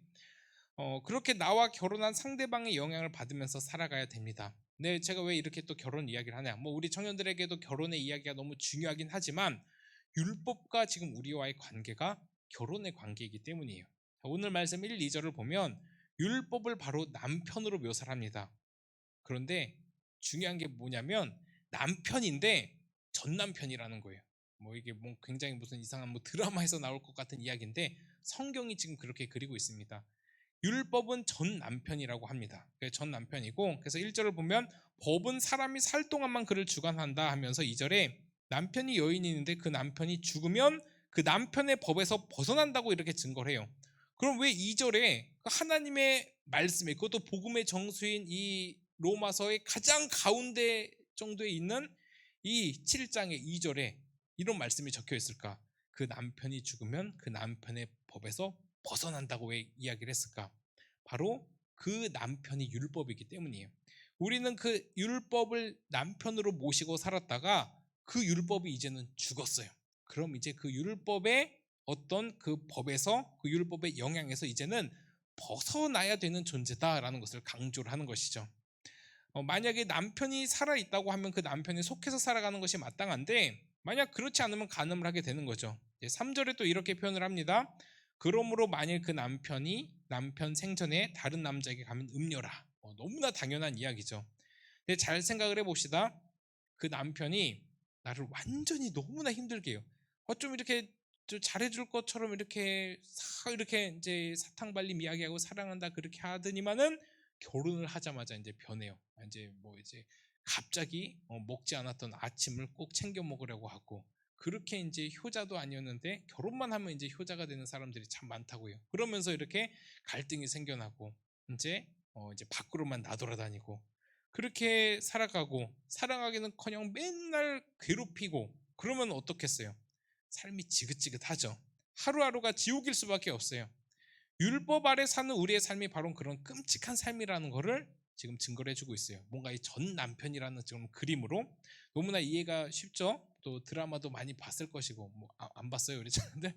그렇게 나와 결혼한 상대방의 영향을 받으면서 살아가야 됩니다. 네, 제가 왜 이렇게 또 결혼 이야기를 하냐? 뭐 우리 청년들에게도 결혼의 이야기가 너무 중요하긴 하지만 율법과 지금 우리와의 관계가 결혼의 관계이기 때문이에요. 오늘 말씀 1, 2절을 보면 율법을 바로 남편으로 묘사를 합니다. 그런데 중요한 게 뭐냐면 남편인데 전 남편이라는 거예요. 뭐 이게 뭐 굉장히 무슨 이상한 뭐 드라마에서 나올 것 같은 이야기인데 성경이 지금 그렇게 그리고 있습니다. 율법은 전 남편이라고 합니다. 전 남편이고, 그래서 1절을 보면 법은 사람이 살 동안만 그를 주관한다 하면서 2절에 남편이 여인이 있는데 그 남편이 죽으면 그 남편의 법에서 벗어난다고 이렇게 증거를 해요. 그럼 왜 2절에 하나님의 말씀에, 그것도 복음의 정수인 이 로마서의 가장 가운데 정도에 있는 이 7장의 2절에 이런 말씀이 적혀 있을까? 그 남편이 죽으면 그 남편의 법에서 벗어난다고 왜 이야기를 했을까? 바로 그 남편이 율법이기 때문이에요. 우리는 그 율법을 남편으로 모시고 살았다가 그 율법이 이제는 죽었어요. 그럼 이제 그 율법의 어떤 그 법에서, 그 율법의 영향에서 이제는 벗어나야 되는 존재다라는 것을 강조를 하는 것이죠. 만약에 남편이 살아있다고 하면 그 남편에 속해서 살아가는 것이 마땅한데 만약 그렇지 않으면 간음을 하게 되는 거죠. 3절에 또 이렇게 표현을 합니다. 그러므로 만일 그 남편이 남편 생전에 다른 남자에게 가면 음녀라. 너무나 당연한 이야기죠. 근데 잘 생각을 해봅시다. 그 남편이 나를 완전히 너무나 힘들게 해요. 좀 이렇게 좀 잘해줄 것처럼 이렇게 이제 사탕발림 이야기하고 사랑한다 그렇게 하더니만은 결혼을 하자마자 이제 변해요. 이제 갑자기 먹지 않았던 아침을 꼭 챙겨 먹으려고 하고, 그렇게 이제 효자도 아니었는데 결혼만 하면 이제 효자가 되는 사람들이 참 많다고요. 그러면서 이렇게 갈등이 생겨나고 이제 밖으로만 나돌아다니고 그렇게 살아가고, 사랑하기는커녕 맨날 괴롭히고, 그러면 어떻겠어요? 삶이 지긋지긋하죠. 하루하루가 지옥일 수밖에 없어요. 율법 아래 사는 우리의 삶이 바로 그런 끔찍한 삶이라는 거를 지금 증거를 해주고 있어요. 뭔가 이 전 남편이라는 지금 그림으로 너무나 이해가 쉽죠. 또 드라마도 많이 봤을 것이고 뭐 안 봤어요 우리 친구들?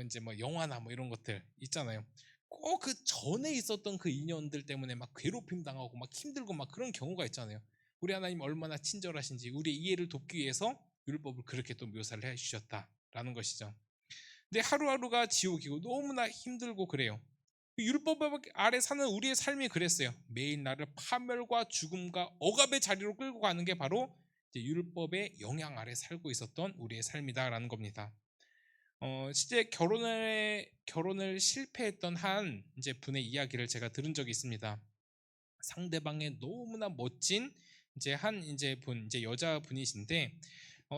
이제 뭐 영화나 뭐 이런 것들 있잖아요. 꼭 그 전에 있었던 그 인연들 때문에 막 괴롭힘 당하고 막 힘들고 막 그런 경우가 있잖아요. 우리 하나님 얼마나 친절하신지 우리의 이해를 돕기 위해서 율법을 그렇게 또 묘사를 해주셨다라는 것이죠. 근데 하루하루가 지옥이고 너무나 힘들고 그래요. 율법 아래 사는 우리의 삶이 그랬어요. 매일 나를 파멸과 죽음과 억압의 자리로 끌고 가는 게 바로 이제 율법의 영향 아래 살고 있었던 우리의 삶이다라는 겁니다. 실제 결혼을 실패했던 한 이제 분의 이야기를 제가 들은 적이 있습니다. 상대방의 너무나 멋진 이제 이제 여자분이신데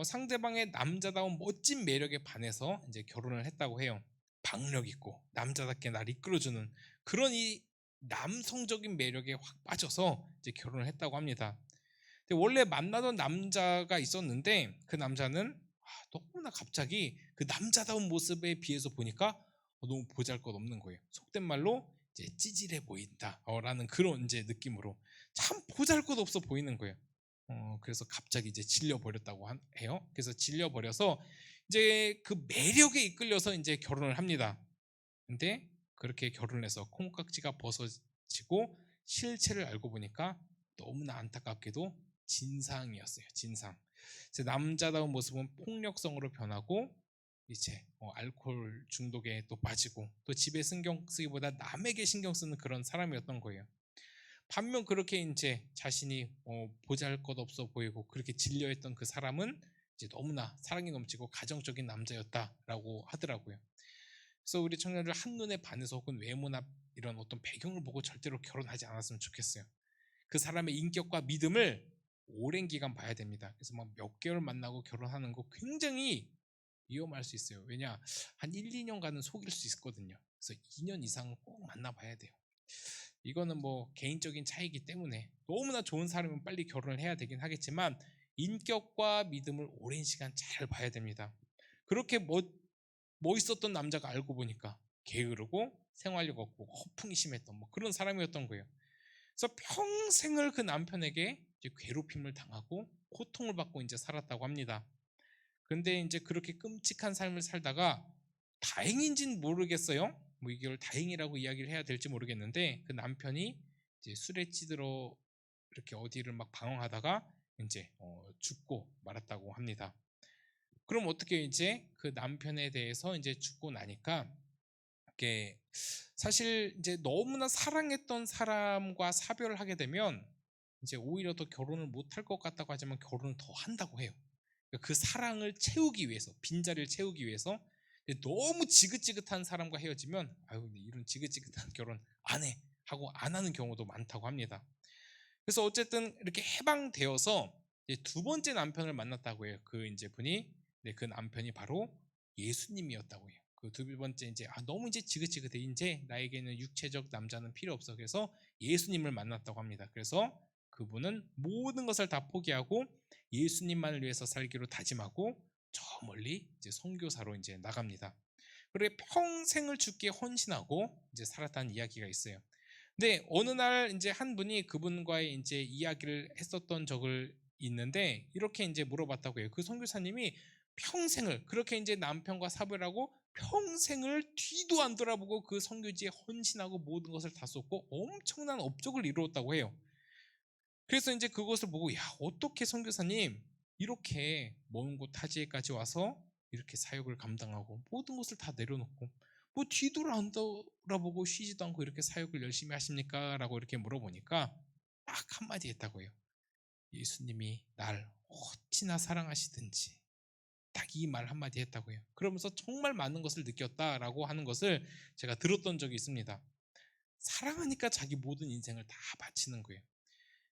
상대방의 남자다운 멋진 매력에 반해서 이제 결혼을 했다고 해요. 박력 있고 남자답게 날 이끌어주는 그런 이 남성적인 매력에 확 빠져서 이제 결혼을 했다고 합니다. 근데 원래 만나던 남자가 있었는데 그 남자는 너무나 갑자기 그 남자다운 모습에 비해서 보니까 너무 보잘것없는 거예요. 속된 말로 이제 찌질해 보인다라는 그런 이제 느낌으로 참 보잘것없어 보이는 거예요. 그래서 갑자기 이제 질려버렸다고 해요. 그래서 질려버려서 이제 그 매력에 이끌려서 이제 결혼을 합니다. 근데 그렇게 결혼을 해서 콩깍지가 벗어지고 실체를 알고 보니까 너무나 안타깝게도 진상이었어요. 진상. 그래서 남자다운 모습은 폭력성으로 변하고 이제 알코올 중독에 또 빠지고 또 집에 신경 쓰기보다 남에게 신경 쓰는 그런 사람이었던 거예요. 반면 그렇게 이제 자신이 보잘것없어 보이고 그렇게 질려했던 그 사람은 이제 너무나 사랑이 넘치고 가정적인 남자였다라고 하더라고요. 그래서 우리 청년들 한눈에 반해서 혹은 외모나 이런 어떤 배경을 보고 절대로 결혼하지 않았으면 좋겠어요. 그 사람의 인격과 믿음을 오랜 기간 봐야 됩니다. 그래서 막 몇 개월 만나고 결혼하는 거 굉장히 위험할 수 있어요. 왜냐, 한 1, 2년간은 속일 수 있거든요. 그래서 2년 이상은 꼭 만나봐야 돼요. 이거는 뭐 개인적인 차이기 때문에 너무나 좋은 사람은 빨리 결혼을 해야 되긴 하겠지만 인격과 믿음을 오랜 시간 잘 봐야 됩니다. 그렇게 멋있었던 남자가 알고 보니까 게으르고 생활력 없고 허풍이 심했던 뭐 그런 사람이었던 거예요. 그래서 평생을 그 남편에게 이제 괴롭힘을 당하고 고통을 받고 이제 살았다고 합니다. 그런데 이제 그렇게 끔찍한 삶을 살다가 다행인지는 모르겠어요. 뭐 이걸 다행이라고 이야기를 해야 될지 모르겠는데 그 남편이 이제 술에 찌들어 이렇게 어디를 막 방황하다가 이제 죽고 말았다고 합니다. 그럼 어떻게 이제 그 남편에 대해서 이제 죽고 나니까 이게 사실 이제 너무나 사랑했던 사람과 사별을 하게 되면 이제 오히려 더 결혼을 못할 것 같다고 하지만 결혼을 더 한다고 해요. 그 사랑을 채우기 위해서, 빈자리를 채우기 위해서 너무 지긋지긋한 사람과 헤어지면 아유 이런 지긋지긋한 결혼 안 해 하고 안 하는 경우도 많다고 합니다. 그래서 어쨌든 이렇게 해방되어서 이제 두 번째 남편을 만났다고 해요. 그 이제 분이 그 남편이 바로 예수님이었다고 해요. 그 두 번째 이제 너무 이제 지긋지긋해 이제 나에게는 육체적 남자는 필요 없어 그래서 예수님을 만났다고 합니다. 그래서 그분은 모든 것을 다 포기하고 예수님만을 위해서 살기로 다짐하고 저 멀리 이제 선교사로 이제 나갑니다. 그리고 평생을 주께 헌신하고 이제 살았다는 이야기가 있어요. 근데 어느 날 이제 한 분이 그분과의 이제 이야기를 했었던 적을 있는데 이렇게 이제 물어봤다고 해요. 그 선교사님이 평생을 그렇게 이제 남편과 사별하고 평생을 뒤도 안 돌아보고 그 선교지에 헌신하고 모든 것을 다 쏟고 엄청난 업적을 이루었다고 해요. 그래서 이제 그것을 보고 야 어떻게 선교사님 이렇게 먼 곳 타지에까지 와서 이렇게 사역을 감당하고 모든 것을 다 내려놓고 뭐 뒤도 안 돌아보고 쉬지도 않고 이렇게 사역을 열심히 하십니까? 라고 이렇게 물어보니까 딱 한마디 했다고 해요. 예수님이 날 어찌나 사랑하시든지 딱 이 말 한마디 했다고 해요. 그러면서 정말 많은 것을 느꼈다라고 하는 것을 제가 들었던 적이 있습니다. 사랑하니까 자기 모든 인생을 다 바치는 거예요.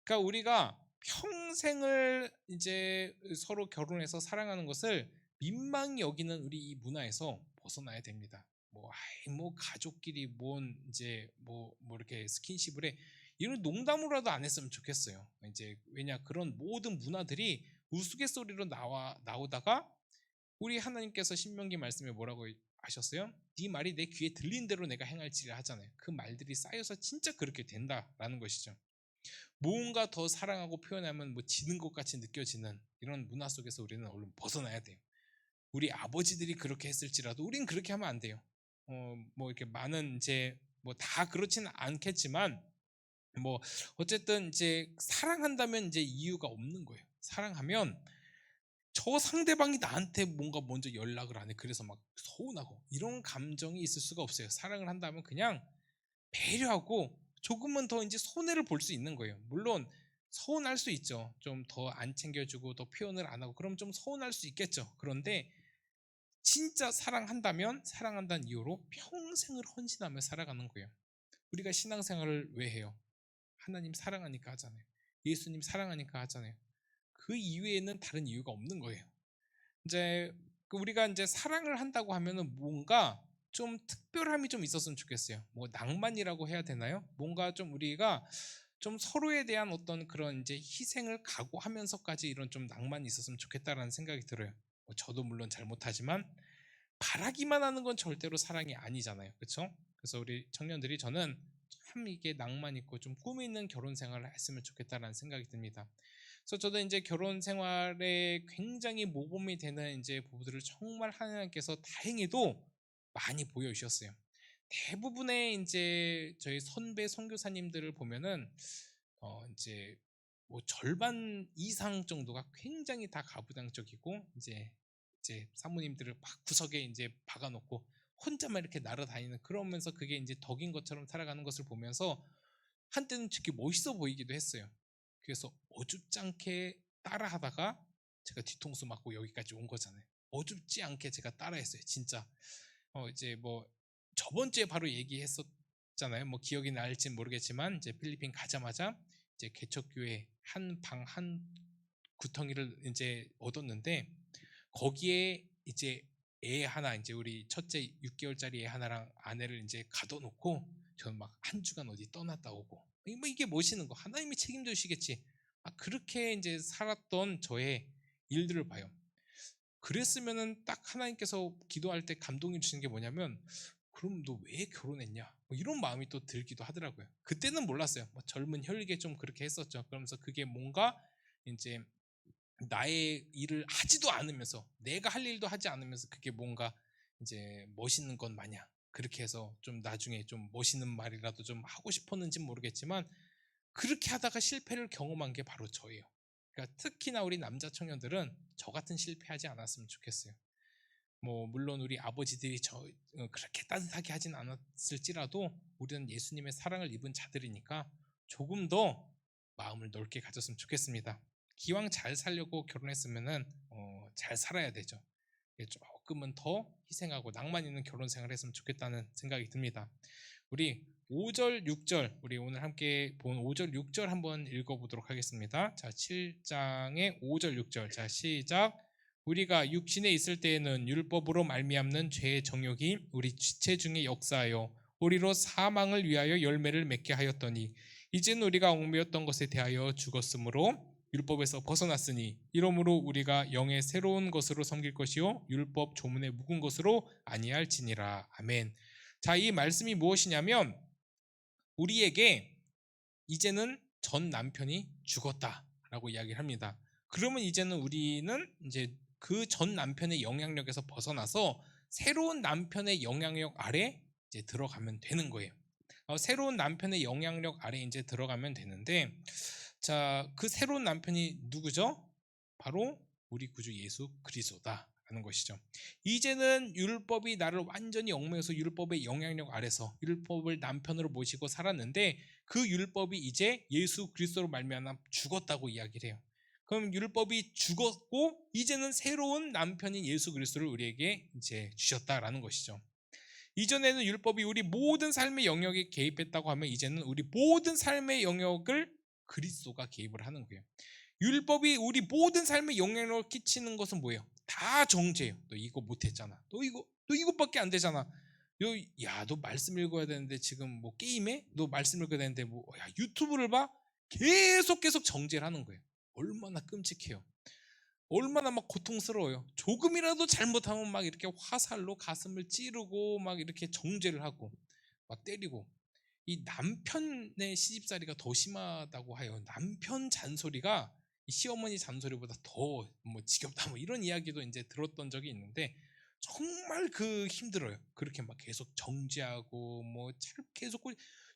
그러니까 우리가 평생을 이제 서로 결혼해서 사랑하는 것을 민망히 여기는 우리 이 문화에서 벗어나야 됩니다. 뭐 가족끼리 뭔 이제 뭐 이렇게 스킨십을 해 이런 농담으로라도 안 했으면 좋겠어요. 이제 왜냐 그런 모든 문화들이 우스갯소리로 나오다가 우리 하나님께서 신명기 말씀에 뭐라고 아셨어요? 네 말이 내 귀에 들린 대로 내가 행할지라 하잖아요. 그 말들이 쌓여서 진짜 그렇게 된다라는 것이죠. 뭔가 더 사랑하고 표현하면 뭐 지는 것 같이 느껴지는 이런 문화 속에서 우리는 얼른 벗어나야 돼요. 우리 아버지들이 그렇게 했을지라도 우린 그렇게 하면 안 돼요. 뭐 이렇게 많은 이제 뭐 다 그렇지는 않겠지만 뭐 어쨌든 이제 사랑한다면 이제 이유가 없는 거예요. 사랑하면 저 상대방이 나한테 뭔가 먼저 연락을 안 해. 그래서 막 서운하고 이런 감정이 있을 수가 없어요. 사랑을 한다면 그냥 배려하고 조금은 더 이제 손해를 볼 수 있는 거예요. 물론 서운할 수 있죠. 좀 더 안 챙겨주고 더 표현을 안 하고 그럼 좀 서운할 수 있겠죠. 그런데 진짜 사랑한다면 사랑한다는 이유로 평생을 헌신하며 살아가는 거예요. 우리가 신앙생활을 왜 해요? 하나님 사랑하니까 하잖아요. 예수님 사랑하니까 하잖아요. 그 이외에는 다른 이유가 없는 거예요. 이제 우리가 이제 사랑을 한다고 하면은 뭔가 좀 특별함이 좀 있었으면 좋겠어요. 뭐 낭만이라고 해야 되나요? 뭔가 좀 우리가 좀 서로에 대한 어떤 그런 이제 희생을 각오하면서까지 이런 좀 낭만이 있었으면 좋겠다라는 생각이 들어요. 뭐 저도 물론 잘 못하지만 바라기만 하는 건 절대로 사랑이 아니잖아요. 그렇죠? 그래서 우리 청년들이 저는 참 이게 낭만 있고 좀 꿈이 있는 결혼 생활을 했으면 좋겠다라는 생각이 듭니다. 그래서 저도 이제 결혼 생활에 굉장히 모범이 되는 이제 부부들을 정말 하나님께서 다행히도 많이 보여주셨어요. 대부분의 이제 저희 선배 선교사님들을 보면은 이제 뭐 절반 이상 정도가 굉장히 다 가부장적이고 이제 사모님들을 막 구석에 이제 박아놓고 혼자만 이렇게 날아다니는 그러면서 그게 이제 덕인 것처럼 살아가는 것을 보면서 한때는 되게 멋있어 보이기도 했어요. 그래서 어줍지 않게 따라하다가 제가 뒤통수 맞고 여기까지 온 거잖아요. 어줍지 않게 제가 따라했어요. 진짜 이제 뭐 저번 주에 바로 얘기했었잖아요. 뭐 기억이 날지 모르겠지만 이제 필리핀 가자마자 이제 개척교회 한 방 한 구덩이를 이제 얻었는데 거기에 이제 애 하나 이제 우리 첫째 6개월짜리 애 하나랑 아내를 이제 가둬놓고 저는 막 한 주간 어디 떠났다 오고 뭐 이게 멋있는 거 하나님이 책임져 주시겠지 그렇게 이제 살았던 저의 일들을 봐요. 그랬으면은 딱 하나님께서 기도할 때 감동이 주시는 게 뭐냐면 그럼 너 왜 결혼했냐 뭐 이런 마음이 또 들기도 하더라고요. 그때는 몰랐어요. 뭐 젊은 혈기에 좀 그렇게 했었죠. 그러면서 그게 뭔가 이제 나의 일을 하지도 않으면서 내가 할 일도 하지 않으면서 그게 뭔가 이제 멋있는 것 마냥 그렇게 해서 좀 나중에 좀 멋있는 말이라도 좀 하고 싶었는지 모르겠지만 그렇게 하다가 실패를 경험한 게 바로 저예요. 그러니까 특히나 우리 남자 청년들은 저 같은 실패하지 않았으면 좋겠어요. 뭐 물론 우리 아버지들이 그렇게 따뜻하게 하진 않았을지라도 우리는 예수님의 사랑을 입은 자들이니까 조금 더 마음을 넓게 가졌으면 좋겠습니다. 기왕 잘 살려고 결혼했으면은 잘 살아야 되죠. 조금은 더 희생하고 낭만 있는 결혼 생활을 했으면 좋겠다는 생각이 듭니다. 우리 5절, 6절 우리 오늘 함께 본 5절, 6절 한번 읽어보도록 하겠습니다. 자, 7장의 5절, 6절 자 시작. 우리가 육신에 있을 때에는 율법으로 말미암는 죄의 정욕이 우리 지체 중에 역사하여 우리로 사망을 위하여 열매를 맺게 하였더니 이제는 우리가 얽매였던 것에 대하여 죽었으므로 율법에서 벗어났으니 이러므로 우리가 영의 새로운 것으로 섬길 것이요 율법 조문의 묵은 것으로 아니할지니라. 아멘. 자, 이 말씀이 무엇이냐면 우리에게 이제는 전 남편이 죽었다라고 이야기를 합니다. 그러면 이제는 우리는 이제 그 전 남편의 영향력에서 벗어나서 새로운 남편의 영향력 아래 이제 들어가면 되는 거예요. 새로운 남편의 영향력 아래 이제 들어가면 되는데, 자, 그 새로운 남편이 누구죠? 바로 우리 구주 예수 그리스도다라는 것이죠. 이제는 율법이 나를 완전히 얽매여서 율법의 영향력 아래서 율법을 남편으로 모시고 살았는데 그 율법이 이제 예수 그리스도로 말미암아 죽었다고 이야기를 해요. 그럼 율법이 죽었고 이제는 새로운 남편인 예수 그리스도를 우리에게 이제 주셨다라는 것이죠. 이전에는 율법이 우리 모든 삶의 영역에 개입했다고 하면 이제는 우리 모든 삶의 영역을 그리스도가 개입을 하는 거예요. 율법이 우리 모든 삶에 영향력을 끼치는 것은 뭐예요? 다 정죄예요. 너 이거 못했잖아. 너 이것밖에 안 되잖아. 너 말씀 읽어야 되는데 지금 뭐 게임해? 너 말씀 읽어야 되는데 유튜브를 봐? 계속 정죄를 하는 거예요. 얼마나 끔찍해요. 얼마나 막 고통스러워요. 조금이라도 잘못하면 막 이렇게 화살로 가슴을 찌르고 막 이렇게 정죄를 하고 막 때리고, 이 남편의 시집살이가 더 심하다고 해요. 남편 잔소리가 이 시어머니 잔소리보다 더 뭐 지겹다 뭐 이런 이야기도 이제 들었던 적이 있는데, 정말 그 힘들어요. 그렇게 막 계속 정죄하고 뭐 계속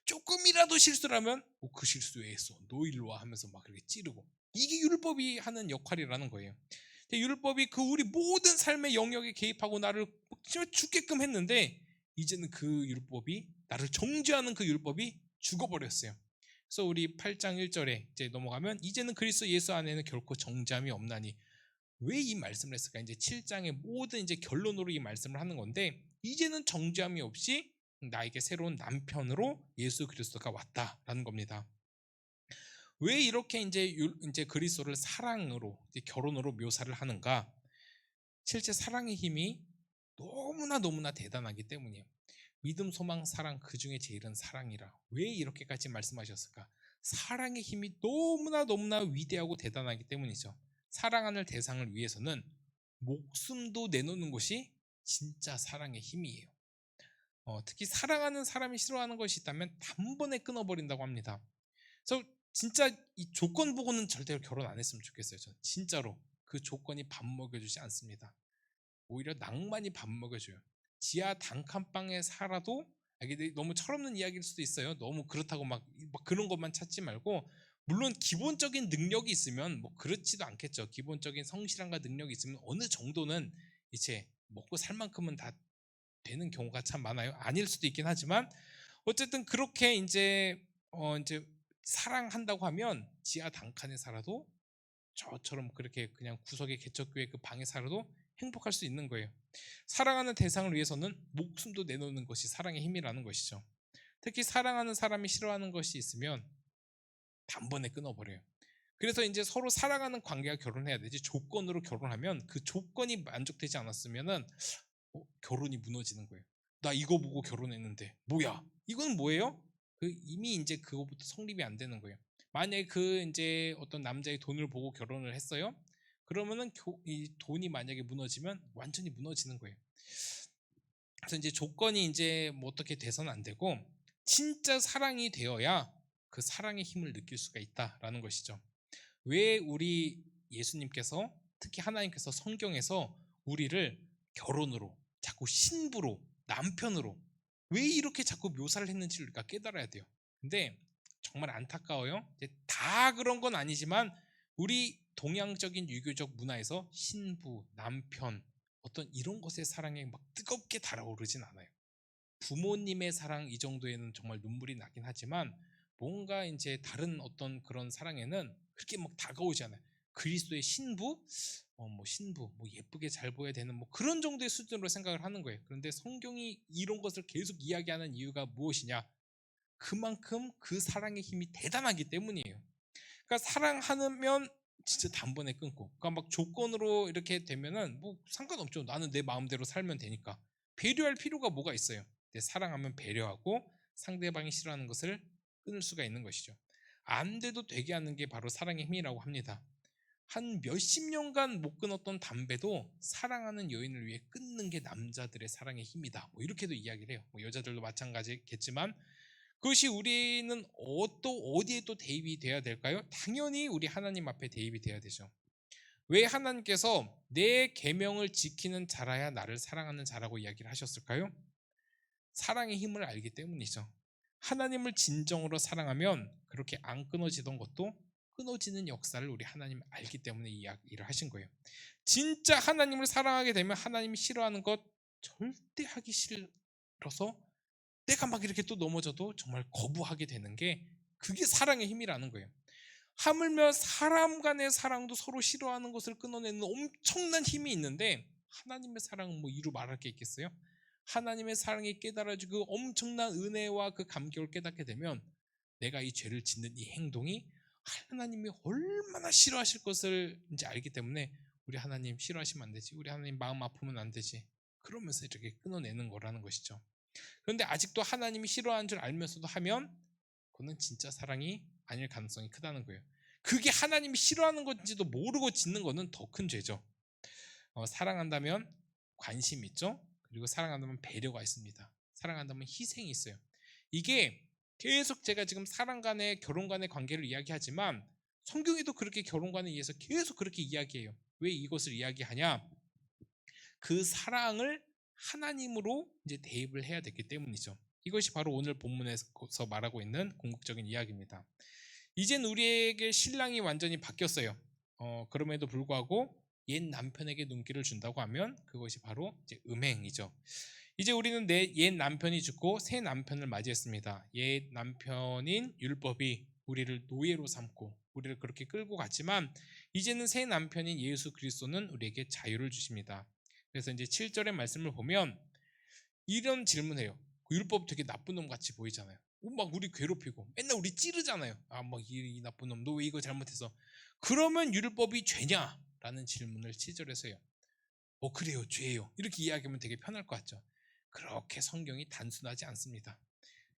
조금이라도 실수를 하면 그 실수 왜 했어? 너 일로 와 하면서 막 그렇게 찌르고, 이게 율법이 하는 역할이라는 거예요. 근데 율법이 그 우리 모든 삶의 영역에 개입하고 나를 죽게끔 했는데, 이제는 그 율법이, 나를 정죄하는 그 율법이 죽어버렸어요. 그래서 우리 8장 1절에 이제 넘어가면, 이제는 그리스도 예수 안에는 결코 정죄함이 없나니. 왜 이 말씀을 했을까? 이제 7장의 모든 이제 결론으로 이 말씀을 하는 건데, 이제는 정죄함이 없이 나에게 새로운 남편으로 예수 그리스도가 왔다라는 겁니다. 왜 이렇게 이제 그리스도를 사랑으로, 이제 결혼으로 묘사를 하는가? 실제 사랑의 힘이 너무나 대단하기 때문이에요. 믿음, 소망, 사랑, 그 중에 제일은 사랑이라. 왜 이렇게까지 말씀하셨을까? 사랑의 힘이 너무나 위대하고 대단하기 때문이죠. 사랑하는 대상을 위해서는 목숨도 내놓는 것이 진짜 사랑의 힘이에요. 특히 사랑하는 사람이 싫어하는 것이 있다면 단번에 끊어버린다고 합니다. 그래서 진짜 이 조건 보고는 절대로 결혼 안 했으면 좋겠어요. 전 진짜로 그 조건이 밥 먹여주지 않습니다. 오히려 낭만이 밥 먹여줘요. 지하 단칸방에 살아도, 이게 너무 철없는 이야기일 수도 있어요. 너무 그렇다고 막 그런 것만 찾지 말고, 물론 기본적인 능력이 있으면 뭐 그렇지도 않겠죠. 기본적인 성실함과 능력이 있으면 어느 정도는 이제 먹고 살 만큼은 다 되는 경우가 참 많아요. 아닐 수도 있긴 하지만, 어쨌든 그렇게 이제 사랑한다고 하면 지하 단칸에 살아도, 저처럼 그렇게 그냥 구석의 개척교회 그 방에 살아도 행복할 수 있는 거예요. 사랑하는 대상을 위해서는 목숨도 내놓는 것이 사랑의 힘이라는 것이죠. 특히 사랑하는 사람이 싫어하는 것이 있으면 단번에 끊어버려요. 그래서 이제 서로 사랑하는 관계가 결혼해야 되지, 조건으로 결혼하면 그 조건이 만족되지 않았으면은 결혼이 무너지는 거예요. 나 이거 보고 결혼했는데 뭐야? 이건 뭐예요? 이미 이제 그거부터 성립이 안 되는 거예요. 만약에 이제 어떤 남자의 돈을 보고 결혼을 했어요. 그러면은 이 돈이 만약에 무너지면 완전히 무너지는 거예요. 그래서 이제 조건이 이제 뭐 어떻게 돼서는 안 되고, 진짜 사랑이 되어야 그 사랑의 힘을 느낄 수가 있다라는 것이죠. 왜 우리 예수님께서, 특히 하나님께서 성경에서 우리를 결혼으로, 자꾸 신부로, 남편으로 왜 이렇게 자꾸 묘사를 했는지 우리가 깨달아야 돼요. 근데 정말 안타까워요. 다 그런 건 아니지만 우리 동양적인 유교적 문화에서 신부, 남편, 어떤 이런 것의 사랑에 막 뜨겁게 달아오르진 않아요. 부모님의 사랑 이 정도에는 정말 눈물이 나긴 하지만, 뭔가 이제 다른 어떤 그런 사랑에는 그렇게 막 다가오지 않아요. 그리스도의 신부, 신부, 예쁘게 잘 보여야 되는 그런 정도의 수준으로 생각을 하는 거예요. 그런데 성경이 이런 것을 계속 이야기하는 이유가 무엇이냐? 그만큼 그 사랑의 힘이 대단하기 때문이에요. 그러니까 사랑하면 진짜 단번에 끊고, 그러니까 막 조건으로 이렇게 되면은 상관없죠. 나는 내 마음대로 살면 되니까. 배려할 필요가 뭐가 있어요? 사랑하면 배려하고 상대방이 싫어하는 것을 끊을 수가 있는 것이죠. 안 돼도 되게 하는 게 바로 사랑의 힘이라고 합니다. 한 몇십 년간 못 끊었던 담배도 사랑하는 여인을 위해 끊는 게 남자들의 사랑의 힘이다. 이렇게도 이야기를 해요. 여자들도 마찬가지겠지만, 그것이 우리는 또 어디에 또 대입이 돼야 될까요? 당연히 우리 하나님 앞에 대입이 돼야 되죠. 왜 하나님께서 내 계명을 지키는 자라야 나를 사랑하는 자라고 이야기를 하셨을까요? 사랑의 힘을 알기 때문이죠. 하나님을 진정으로 사랑하면 그렇게 안 끊어지던 것도 끊어지는 역사를 우리 하나님 알기 때문에 이야기를 하신 거예요. 진짜 하나님을 사랑하게 되면 하나님이 싫어하는 것 절대 하기 싫어서 내가 막 이렇게 또 넘어져도 정말 거부하게 되는 게, 그게 사랑의 힘이라는 거예요. 하물며 사람 간의 사랑도 서로 싫어하는 것을 끊어내는 엄청난 힘이 있는데, 하나님의 사랑은 이루 말할 게 있겠어요? 하나님의 사랑이 깨달아지고 엄청난 은혜와 그 감격을 깨닫게 되면, 내가 이 죄를 짓는 이 행동이 하나님이 얼마나 싫어하실 것을 이제 알기 때문에, 우리 하나님 싫어하시면 안 되지, 우리 하나님 마음 아프면 안 되지, 그러면서 이렇게 끊어내는 거라는 것이죠. 그런데 아직도 하나님이 싫어하는 줄 알면서도 하면, 그거는 진짜 사랑이 아닐 가능성이 크다는 거예요. 그게 하나님이 싫어하는 건지도 모르고 짓는 거는 더 큰 죄죠. 사랑한다면 관심 있죠. 그리고 사랑한다면 배려가 있습니다. 사랑한다면 희생이 있어요. 이게 계속 제가 지금 사랑 간의 결혼 간의 관계를 이야기하지만 성경에도 그렇게 결혼 관에 의해서 계속 그렇게 이야기해요. 왜 이것을 이야기하냐? 그 사랑을 하나님으로 이제 대입을 해야 되기 때문이죠. 이것이 바로 오늘 본문에서 말하고 있는 궁극적인 이야기입니다. 이젠 우리에게 신랑이 완전히 바뀌었어요. 그럼에도 불구하고 옛 남편에게 눈길을 준다고 하면 그것이 바로 이제 음행이죠. 이제 우리는 내 옛 남편이 죽고 새 남편을 맞이했습니다. 옛 남편인 율법이 우리를 노예로 삼고 우리를 그렇게 끌고 갔지만 이제는 새 남편인 예수 그리스도는 우리에게 자유를 주십니다. 그래서 이제 7절의 말씀을 보면 이런 질문해요. 그 율법 되게 나쁜 놈 같이 보이잖아요. 막 우리 괴롭히고 맨날 우리 찌르잖아요. 막 이 나쁜 놈, 너 왜 이거 잘못해서? 그러면 율법이 죄냐? 라는 질문을 7절에서 해요. 그래요, 죄예요. 이렇게 이야기하면 되게 편할 것 같죠. 그렇게 성경이 단순하지 않습니다.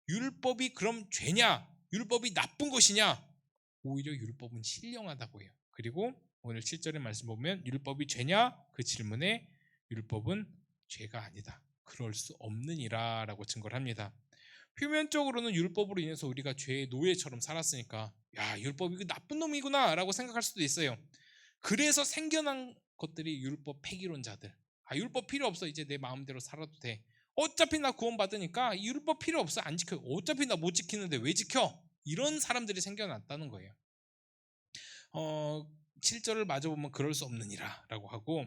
율법이 그럼 죄냐? 율법이 나쁜 것이냐? 오히려 율법은 신령하다고 해요. 그리고 오늘 7절의 말씀 보면 율법이 죄냐? 그 질문에 율법은 죄가 아니다. 그럴 수 없느니라 라고 증거를 합니다. 표면적으로는 율법으로 인해서 우리가 죄의 노예처럼 살았으니까 야, 율법이 그 나쁜 놈이구나 라고 생각할 수도 있어요. 그래서 생겨난 것들이 율법 폐기론자들. 율법 필요 없어. 이제 내 마음대로 살아도 돼. 어차피 나 구원받으니까 율법 필요 없어. 안 지켜. 어차피 나 못 지키는데 왜 지켜? 이런 사람들이 생겨났다는 거예요. 7절을 마저 보면 그럴 수 없느니라 라고 하고,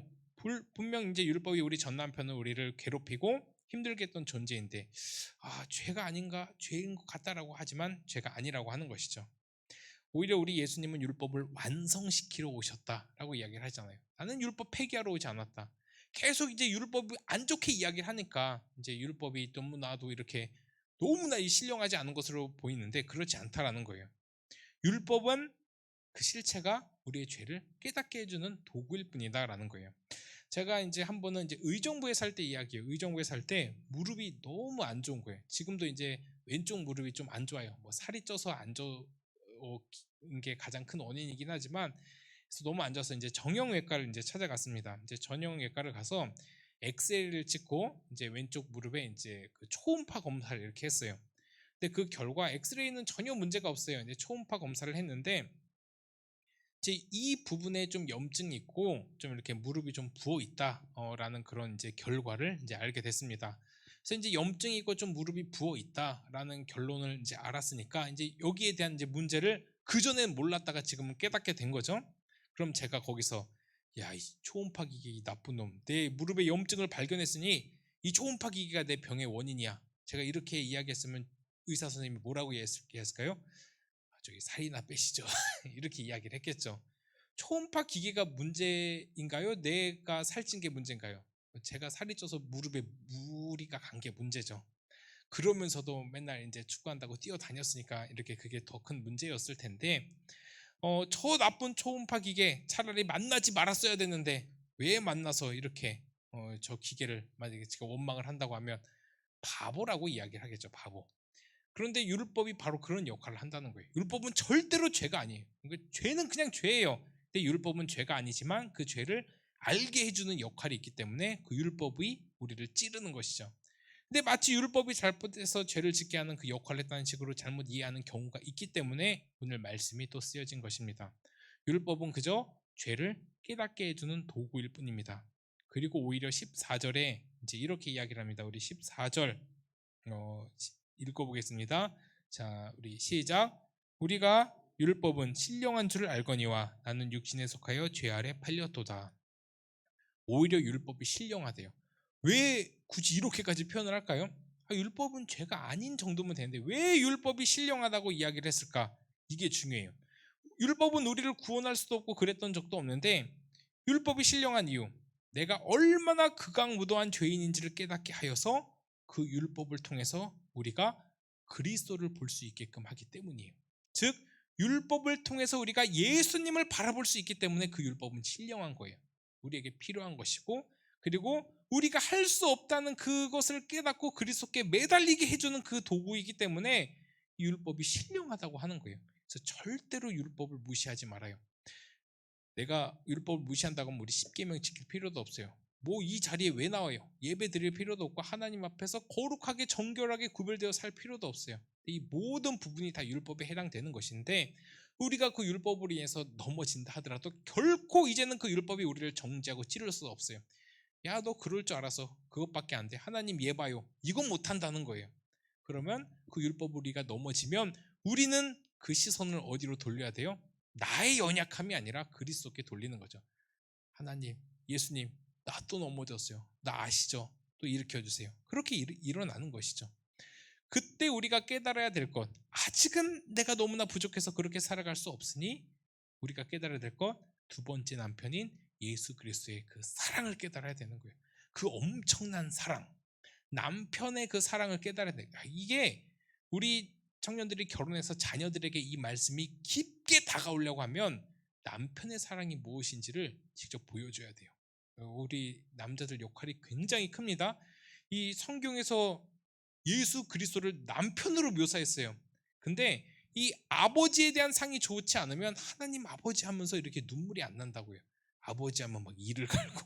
분명 이제 율법이 우리 전 남편은 우리를 괴롭히고 힘들게 했던 존재인데 죄가 아닌가? 죄인 것 같다라고 하지만 죄가 아니라고 하는 것이죠. 오히려 우리 예수님은 율법을 완성시키러 오셨다라고 이야기를 하잖아요. 나는 율법 폐기하러 오지 않았다. 계속 이제 율법이 안 좋게 이야기를 하니까 이제 율법이 너무나도 이렇게 너무나 신령하지 않은 것으로 보이는데 그렇지 않다라는 거예요. 율법은 그 실체가 우리의 죄를 깨닫게 해주는 도구일 뿐이다라는 거예요. 제가 이제 한 번은 이제 의정부에 살 때 이야기해요. 의정부에 살 때 무릎이 너무 안 좋은 거예요. 지금도 이제 왼쪽 무릎이 좀 안 좋아요. 살이 쪄서 안 좋은 게 가장 큰 원인이긴 하지만, 그래서 너무 안 좋아서 이제 정형외과를 이제 찾아갔습니다. 이제 정형외과를 가서 엑스레이를 찍고 이제 왼쪽 무릎에 이제 그 초음파 검사를 이렇게 했어요. 근데 그 결과 엑스레이는 전혀 문제가 없어요. 이제 초음파 검사를 했는데 이제 이 부분에 좀 염증이 있고 좀 이렇게 무릎이 좀 부어 있다라는 그런 이제 결과를 이제 알게 됐습니다. 그래서 이제 염증이 있고 좀 무릎이 부어 있다라는 결론을 이제 알았으니까 이제 여기에 대한 이제 문제를 그 전엔 몰랐다가 지금은 깨닫게 된 거죠. 그럼 제가 거기서 야, 이 초음파 기계 이 나쁜 놈, 내 무릎에 염증을 발견했으니 이 초음파 기계가 내 병의 원인이야. 제가 이렇게 이야기했으면 의사 선생님이 뭐라고 이야기했을까요? 저기 살이나 빼시죠. 이렇게 이야기를 했겠죠. 초음파 기계가 문제인가요? 내가 살찐 게 문제인가요? 제가 살이 쪄서 무릎에 무리가 간 게 문제죠. 그러면서도 맨날 이제 축구한다고 뛰어다녔으니까 이렇게 그게 더 큰 문제였을 텐데, 저 나쁜 초음파 기계 차라리 만나지 말았어야 되는데 왜 만나서 이렇게 저 기계를 만약에 제가 원망을 한다고 하면 바보라고 이야기를 하겠죠. 바보. 그런데 율법이 바로 그런 역할을 한다는 거예요. 율법은 절대로 죄가 아니에요. 그러니까 죄는 그냥 죄예요. 근데 율법은 죄가 아니지만 그 죄를 알게 해주는 역할이 있기 때문에 그 율법이 우리를 찌르는 것이죠. 근데 마치 율법이 잘못해서 죄를 짓게 하는 그 역할을 했다는 식으로 잘못 이해하는 경우가 있기 때문에 오늘 말씀이 또 쓰여진 것입니다. 율법은 그저 죄를 깨닫게 해주는 도구일 뿐입니다. 그리고 오히려 14절에 이제 이렇게 이야기를 합니다. 우리 14절 읽어보겠습니다. 자, 우리 시작. 우리가 율법은 신령한 줄을 알거니와 나는 육신에 속하여 죄 아래 팔렸도다. 오히려 율법이 신령하대요. 왜 굳이 이렇게까지 표현을 할까요? 율법은 죄가 아닌 정도면 되는데 왜 율법이 신령하다고 이야기를 했을까? 이게 중요해요. 율법은 우리를 구원할 수도 없고 그랬던 적도 없는데 율법이 신령한 이유, 내가 얼마나 극악무도한 죄인인지를 깨닫게 하여서 그 율법을 통해서 우리가 그리스도를 볼 수 있게끔 하기 때문이에요. 즉 율법을 통해서 우리가 예수님을 바라볼 수 있기 때문에 그 율법은 신령한 거예요. 우리에게 필요한 것이고, 그리고 우리가 할 수 없다는 그것을 깨닫고 그리스도께 매달리게 해주는 그 도구이기 때문에 이 율법이 신령하다고 하는 거예요. 그래서 절대로 율법을 무시하지 말아요. 내가 율법을 무시한다고 하면 우리 10계명 지킬 필요도 없어요. 뭐 이 자리에 왜 나와요? 예배 드릴 필요도 없고 하나님 앞에서 거룩하게 정결하게 구별되어 살 필요도 없어요. 이 모든 부분이 다 율법에 해당되는 것인데 우리가 그 율법으로 인해서 넘어진다 하더라도 결코 이제는 그 율법이 우리를 정죄하고 찌를 수 없어요. 야, 너 그럴 줄 알아서 그것밖에 안 돼. 하나님 얘 봐요. 이건 못한다는 거예요. 그러면 그 율법을 우리가 넘어지면 우리는 그 시선을 어디로 돌려야 돼요? 나의 연약함이 아니라 그리스도께 돌리는 거죠. 하나님, 예수님, 나 또 넘어졌어요. 나 아시죠? 또 일으켜주세요. 그렇게 일어나는 것이죠. 그때 우리가 깨달아야 될 것, 아직은 내가 너무나 부족해서 그렇게 살아갈 수 없으니 우리가 깨달아야 될 것, 두 번째 남편인 예수 그리스도의 그 사랑을 깨달아야 되는 거예요. 그 엄청난 사랑, 남편의 그 사랑을 깨달아야 돼요. 이게 우리 청년들이 결혼해서 자녀들에게 이 말씀이 깊게 다가오려고 하면 남편의 사랑이 무엇인지를 직접 보여줘야 돼요. 우리 남자들 역할이 굉장히 큽니다. 이 성경에서 예수 그리스도를 남편으로 묘사했어요. 근데 이 아버지에 대한 상이 좋지 않으면 하나님 아버지 하면서 이렇게 눈물이 안 난다고요. 아버지 하면 막 이를 갈고.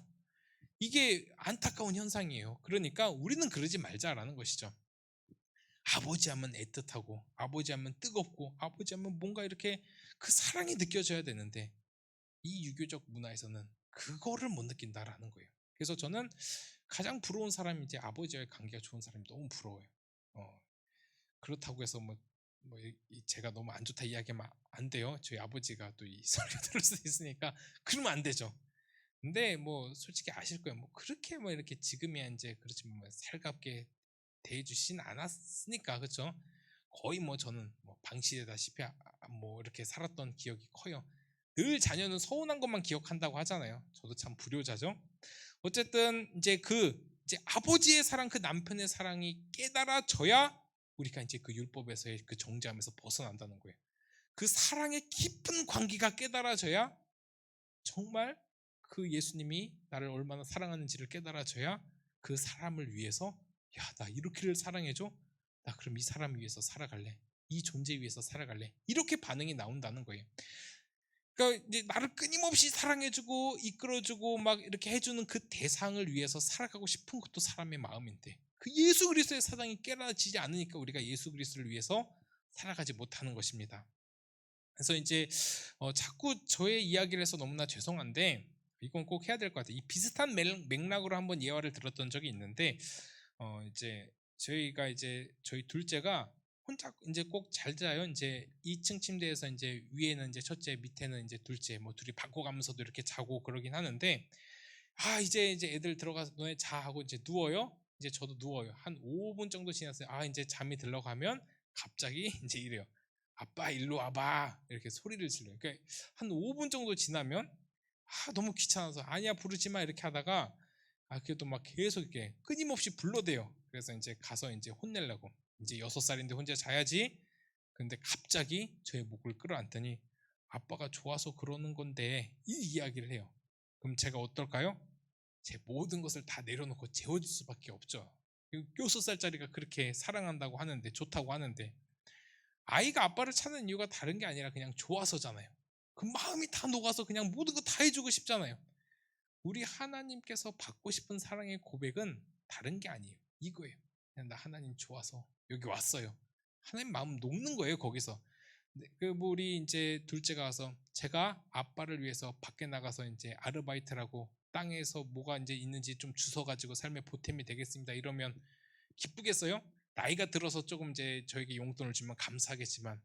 이게 안타까운 현상이에요. 그러니까 우리는 그러지 말자라는 것이죠. 아버지 하면 애틋하고 아버지 하면 뜨겁고 아버지 하면 뭔가 이렇게 그 사랑이 느껴져야 되는데 이 유교적 문화에서는 그거를 못 느낀다라는 거예요. 그래서 저는 가장 부러운 사람이 이제 아버지와의 관계가 좋은 사람이 너무 부러워요. 그렇다고 해서 제가 너무 안 좋다 이야기하면 안 돼요. 저희 아버지가 또 이 설교 들을 수 있으니까 그러면 안 되죠. 근데 솔직히 아실 거예요. 그렇게 이렇게 지금이야 이제 그렇지 살갑게 대해주진 않았으니까 그렇죠. 거의 저는 방치되다시피 이렇게 살았던 기억이 커요. 늘 자녀는 서운한 것만 기억한다고 하잖아요. 저도 참 불효자죠. 어쨌든 이제 아버지의 사랑, 그 남편의 사랑이 깨달아져야 우리가 이제 그 율법에서의 그 정죄함에서 벗어난다는 거예요. 그 사랑의 깊은 관계가 깨달아져야 정말 그 예수님이 나를 얼마나 사랑하는지를 깨달아져야 그 사람을 위해서 야, 나 이렇게를 사랑해줘? 나 그럼 이 사람 위해서 살아갈래. 이 존재 위해서 살아갈래. 이렇게 반응이 나온다는 거예요. 그러니까 이제 나를 끊임없이 사랑해주고 이끌어주고 막 이렇게 해주는 그 대상을 위해서 살아가고 싶은 것도 사람의 마음인데 그 예수 그리스도의 사랑이 깨달아지지 않으니까 우리가 예수 그리스도를 위해서 살아가지 못하는 것입니다. 그래서 이제 자꾸 저의 이야기를 해서 너무나 죄송한데 이건 꼭 해야 될 것 같아요. 이 비슷한 맥락으로 한번 예화를 들었던 적이 있는데 이제 저희가 이제 저희 둘째가 혼자 이제 꼭 잘 자요. 이제 2층 침대에서 이제 위에는 이제 첫째, 밑에는 이제 둘째, 둘이 바꿔가면서도 이렇게 자고 그러긴 하는데 이제 애들 들어가서 너네 자 하고 이제 누워요. 이제 저도 누워요. 한 5분 정도 지났어요. 이제 잠이 들러가면 갑자기 이제 이래요. 아빠 일로 와봐 이렇게 소리를 질러요. 그러니까 한 5분 정도 지나면 너무 귀찮아서 아니야 부르지 마 이렇게 하다가 그래도 막 계속 이렇게 끊임없이 불러대요. 그래서 이제 가서 이제 혼내려고 이제 6살인데 혼자 자야지. 근데 갑자기 저의 목을 끌어안더니 아빠가 좋아서 그러는 건데 이 이야기를 해요. 그럼 제가 어떨까요? 제 모든 것을 다 내려놓고 재워줄 수밖에 없죠. 6살짜리가 그렇게 사랑한다고 하는데 좋다고 하는데 아이가 아빠를 찾는 이유가 다른 게 아니라 그냥 좋아서잖아요. 그 마음이 다 녹아서 그냥 모든 거 다 해주고 싶잖아요. 우리 하나님께서 받고 싶은 사랑의 고백은 다른 게 아니에요. 이거예요. 그냥 나 하나님 좋아서 여기 왔어요. 하나님 마음 녹는 거예요. 거기서. 우리 이제 둘째가 와서 제가 아빠를 위해서 밖에 나가서 이제 아르바이트라고 땅에서 뭐가 이제 있는지 좀 주워가지고 삶의 보탬이 되겠습니다. 이러면 기쁘겠어요? 나이가 들어서 조금 이제 저에게 용돈을 주면 감사하겠지만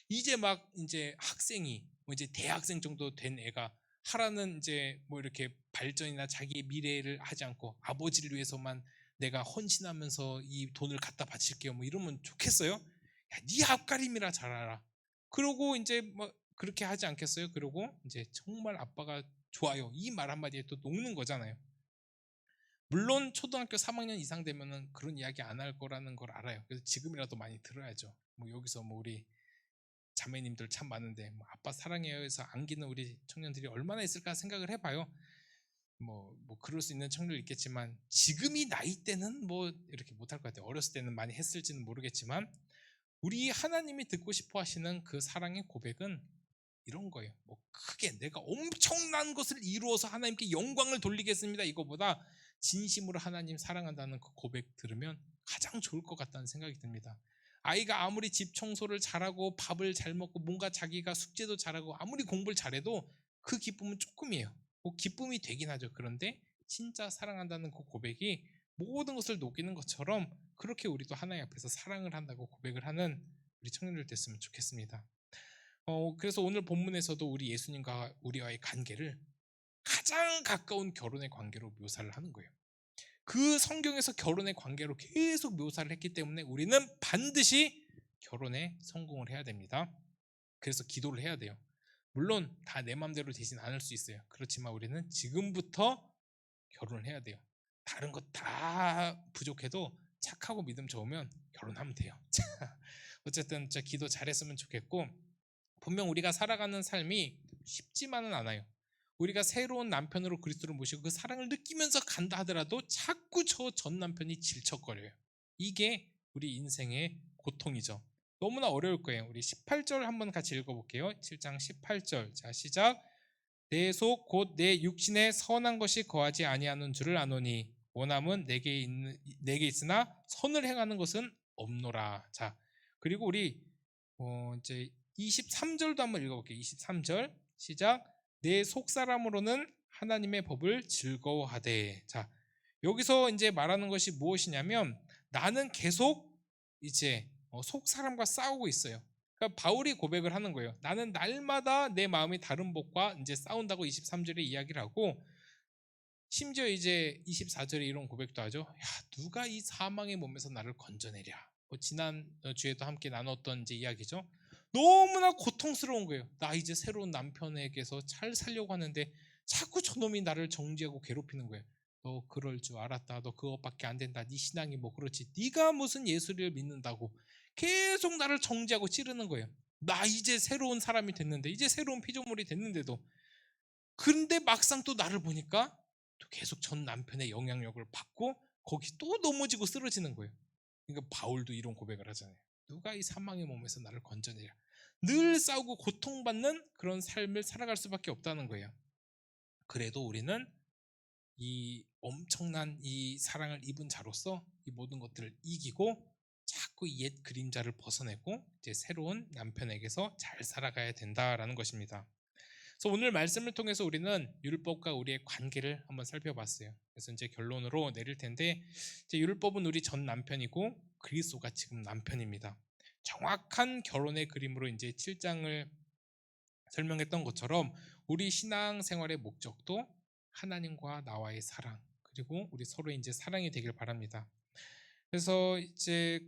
이제 막 이제 학생이 이제 대학생 정도 된 애가 하라는 이제 이렇게 발전이나 자기의 미래를 하지 않고 아버지를 위해서만 내가 헌신하면서 이 돈을 갖다 바칠게요. 이러면 좋겠어요? 야, 네 앞가림이라 잘 알아. 그러고 이제 그렇게 하지 않겠어요? 그러고 이제 정말 아빠가 좋아요. 이 말 한마디에 또 녹는 거잖아요. 물론 초등학교 3학년 이상 되면은 그런 이야기 안 할 거라는 걸 알아요. 그래서 지금이라도 많이 들어야죠. 여기서 우리 자매님들 참 많은데 아빠 사랑해요 해서 안기는 우리 청년들이 얼마나 있을까 생각을 해봐요. 그럴 수 있는 청년들 있겠지만 지금 이 나이 때는 이렇게 못할 것 같아요. 어렸을 때는 많이 했을지는 모르겠지만 우리 하나님이 듣고 싶어 하시는 그 사랑의 고백은 이런 거예요. 뭐 크게 내가 엄청난 것을 이루어서 하나님께 영광을 돌리겠습니다, 이거보다 진심으로 하나님 사랑한다는 그 고백 들으면 가장 좋을 것 같다는 생각이 듭니다. 아이가 아무리 집 청소를 잘하고 밥을 잘 먹고 뭔가 자기가 숙제도 잘하고 아무리 공부를 잘해도 그 기쁨은 조금이에요. 뭐 기쁨이 되긴 하죠. 그런데 진짜 사랑한다는 그 고백이 모든 것을 녹이는 것처럼 그렇게 우리도 하나님 앞에서 사랑을 한다고 고백을 하는 우리 청년들 됐으면 좋겠습니다. 그래서 오늘 본문에서도 우리 예수님과 우리와의 관계를 가장 가까운 결혼의 관계로 묘사를 하는 거예요. 그 성경에서 결혼의 관계로 계속 묘사를 했기 때문에 우리는 반드시 결혼에 성공을 해야 됩니다. 그래서 기도를 해야 돼요. 물론 다 내 마음대로 되진 않을 수 있어요. 그렇지만 우리는 지금부터 결혼을 해야 돼요. 다른 것 다 부족해도 착하고 믿음 좋으면 결혼하면 돼요. 어쨌든 저 기도 잘했으면 좋겠고, 분명 우리가 살아가는 삶이 쉽지만은 않아요. 우리가 새로운 남편으로 그리스도를 모시고 그 사랑을 느끼면서 간다 하더라도 자꾸 저 전 남편이 질척거려요. 이게 우리 인생의 고통이죠. 너무나 어려울 거예요. 우리 18절 한번 같이 읽어볼게요. 7장 18절. 자, 시작. 내 속 곧 내 육신에 선한 것이 거하지 아니하는 줄을 아노니 원함은 내게 있으나 선을 행하는 것은 없노라. 자, 그리고 우리 이제 23절도 한번 읽어볼게요. 23절 시작. 내 속사람으로는 하나님의 법을 즐거워하되. 자, 여기서 이제 말하는 것이 무엇이냐면 나는 계속 이제 속사람과 싸우고 있어요. 그러니까 바울이 고백을 하는 거예요. 나는 날마다 내 마음이 다른 법과 이제 싸운다고 23절에 이야기를 하고, 심지어 이제 24절에 이런 고백도 하죠. 야, 누가 이 사망의 몸에서 나를 건져내랴. 지난 주에도 함께 나눴던 이제 이야기죠. 너무나 고통스러운 거예요. 나 이제 새로운 남편에게서 잘 살려고 하는데 자꾸 저놈이 나를 정죄하고 괴롭히는 거예요. 너 그럴 줄 알았다. 너 그것밖에 안 된다. 네 신앙이 뭐 그렇지. 네가 무슨 예수를 믿는다고 계속 나를 정죄하고 찌르는 거예요. 나 이제 새로운 사람이 됐는데, 이제 새로운 피조물이 됐는데도. 그런데 막상 또 나를 보니까 또 계속 전 남편의 영향력을 받고 거기 또 넘어지고 쓰러지는 거예요. 그러니까 바울도 이런 고백을 하잖아요. 누가 이 사망의 몸에서 나를 건져내랴. 늘 싸우고 고통받는 그런 삶을 살아갈 수밖에 없다는 거예요. 그래도 우리는 이 엄청난 이 사랑을 입은 자로서 이 모든 것들을 이기고 자꾸 옛 그림자를 벗어내고 이제 새로운 남편에게서 잘 살아가야 된다라는 것입니다. 그래서 오늘 말씀을 통해서 우리는 율법과 우리의 관계를 한번 살펴봤어요. 그래서 이제 결론으로 내릴 텐데, 이제 율법은 우리 전 남편이고 그리스도가 지금 남편입니다. 정확한 결혼의 그림으로 이제 7장을 설명했던 것처럼 우리 신앙 생활의 목적도 하나님과 나와의 사랑, 그리고 우리 서로의 이제 사랑이 되길 바랍니다. 그래서 이제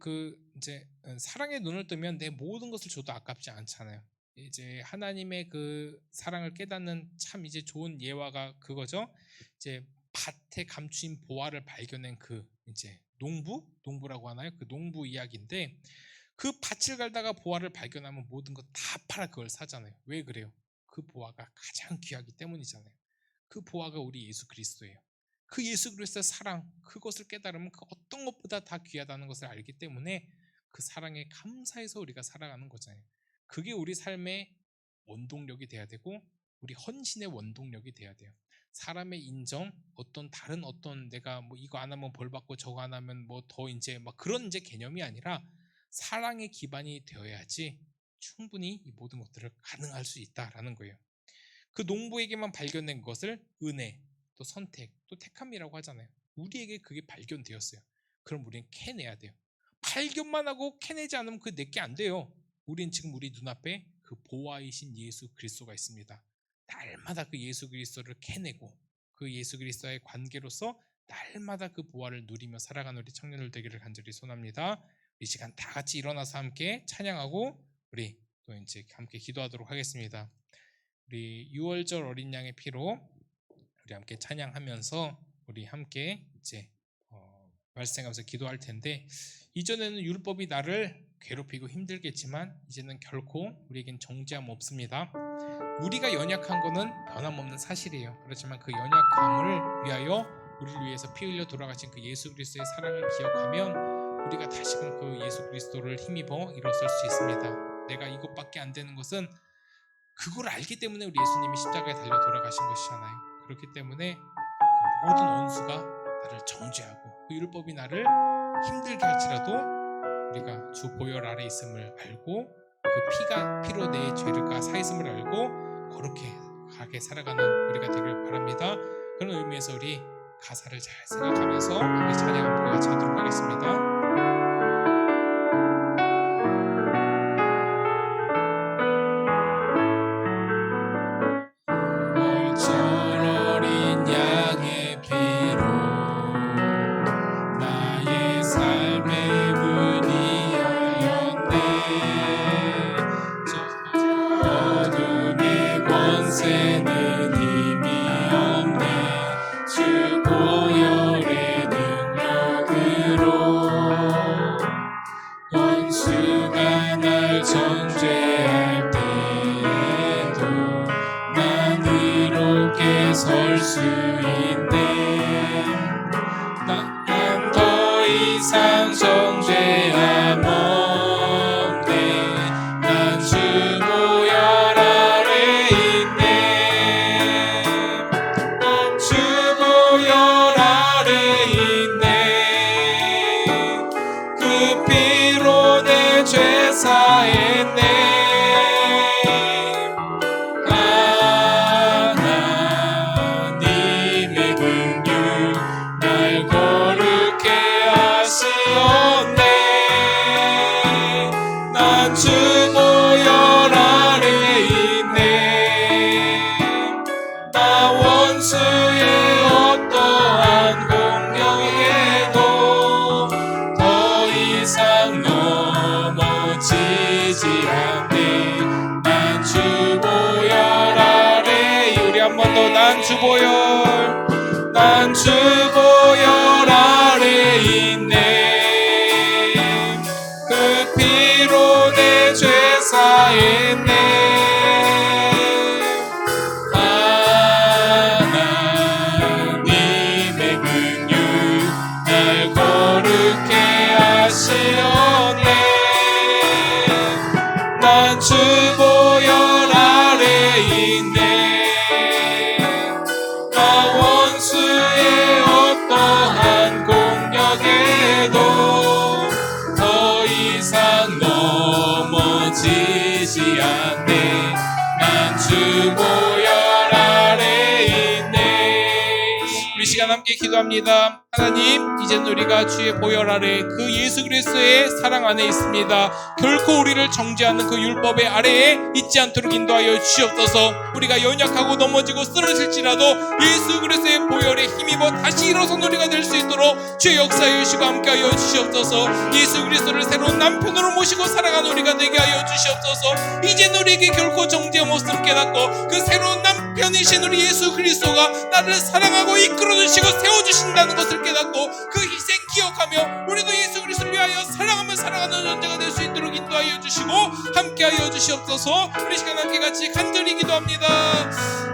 사랑의 눈을 뜨면 내 모든 것을 줘도 아깝지 않잖아요. 이제 하나님의 그 사랑을 깨닫는 참 이제 좋은 예화가 그거죠. 이제 밭에 감추인 보화를 발견한 그 이제 농부라고 하나요? 그 농부 이야기인데, 그 밭을 갈다가 보화를 발견하면 모든 것 다 팔아 그걸 사잖아요. 왜 그래요? 그 보화가 가장 귀하기 때문이잖아요. 그 보화가 우리 예수 그리스도예요. 그 예수 그리스도의 사랑, 그것을 깨달으면 그 어떤 것보다 다 귀하다는 것을 알기 때문에 그 사랑에 감사해서 우리가 살아가는 거잖아요. 그게 우리 삶의 원동력이 돼야 되고 우리 헌신의 원동력이 돼야 돼요. 사람의 인정, 다른 내가 뭐 이거 안 하면 벌 받고 저거 안 하면 뭐 더 이제 막 그런 이제 개념이 아니라 사랑의 기반이 되어야지 충분히 이 모든 것들을 가능할 수 있다라는 거예요. 그 농부에게만 발견된 것을 은혜, 또 선택, 또 택함이라고 하잖아요. 우리에게 그게 발견되었어요. 그럼 우리는 캐내야 돼요. 발견만 하고 캐내지 않으면 그 내게 안 돼요. 우린 지금 우리 눈앞에 그 보화이신 예수 그리스도가 있습니다. 날마다 그 예수 그리스도를 캐내고 그 예수 그리스도의 관계로서 날마다 그 보화를 누리며 살아가는 우리 청년들 되기를 간절히 소원합니다. 이 시간 다 같이 일어나서 함께 찬양하고 우리 또 이제 함께 기도하도록 하겠습니다. 우리 6월절 어린 양의 피로 우리 함께 찬양하면서 우리 함께 이제 말씀하면서 기도할 텐데, 이전에는 율법이 나를 괴롭히고 힘들겠지만 이제는 결코 우리에겐 정죄함 없습니다. 우리가 연약한 거는 변함없는 사실이에요. 그렇지만 그 연약함을 위하여 우리를 위해서 피 흘려 돌아가신 그 예수 그리스도의 사랑을 기억하면 우리가 다시금 그 예수 그리스도를 힘입어 일어설 수 있습니다. 내가 이것밖에 안 되는 것은 그걸 알기 때문에 우리 예수님이 십자가에 달려 돌아가신 것이잖아요. 그렇기 때문에 그 모든 원수가 나를 정죄하고 그 율법이 나를 힘들게 할지라도 우리가 주 보혈 아래 있음을 알고 그 피로 내 죄를 사했음을 알고 거룩하게 살아가는 우리가 되길 바랍니다. 그런 의미에서 우리 가사를 잘 생각하면서 우리 찬양 함께 같이 하도록 하겠습니다. 설 수 있네. 난 더 이상 정죄함 없네. 난 주 보혈 아래 있네. 난 주 보혈 아래 있네. 그 피로 내 죄 사했네. 주 보혈 아래 있네. 나 원수의 어떠한 공격에도 더 이상 넘어지지 않네. 난 주 보혈 아래. 우리 한 번 더. 난 주 보혈. 난 주 보혈 아래 있네. 그 피로 내 죄 사했네. 하나님의 긍휼 날 거룩해 하시었네. 난 주 보혈 아래 있네. 나 원수의 어떠한 공격에도 더 이상 넘어지지 않네. 난 주 보혈 아래 있네. 우리 시간 함께 기도합니다. 하나님, 이제는 우리가 주의 보혈 아래 그 예수 그리스도의 사랑 안에 있습니다. 결코 우리를 정죄하는 그 율법의 아래에 있지 않도록 인도하여 주시옵소서. 우리가 연약하고 넘어지고 쓰러질지라도 예수 그리스도의 보혈에 힘입어 다시 일어선 우리가 될 수 있도록 주의 역사에 주시고 함께하여 주시옵소서. 예수 그리스도를 새로운 남편으로 모시고 살아가는 우리가 되게 하여 주시옵소서. 이제는 우리에게 결코 정죄의 모습을 깨닫고 그 새로운 남편이신 우리 예수 그리스도가 나를 사랑하고 이끌어주시고 세워주신다는 것을 깨닫고 그 희생 기억하며 우리도 예수 그리스도를 위하여 사랑하며 살아가는 존재가 될 수 있도록 인도하여 주시고 함께하여 주시옵소서. 우리 시간 함께 같이 간절히 기도합니다.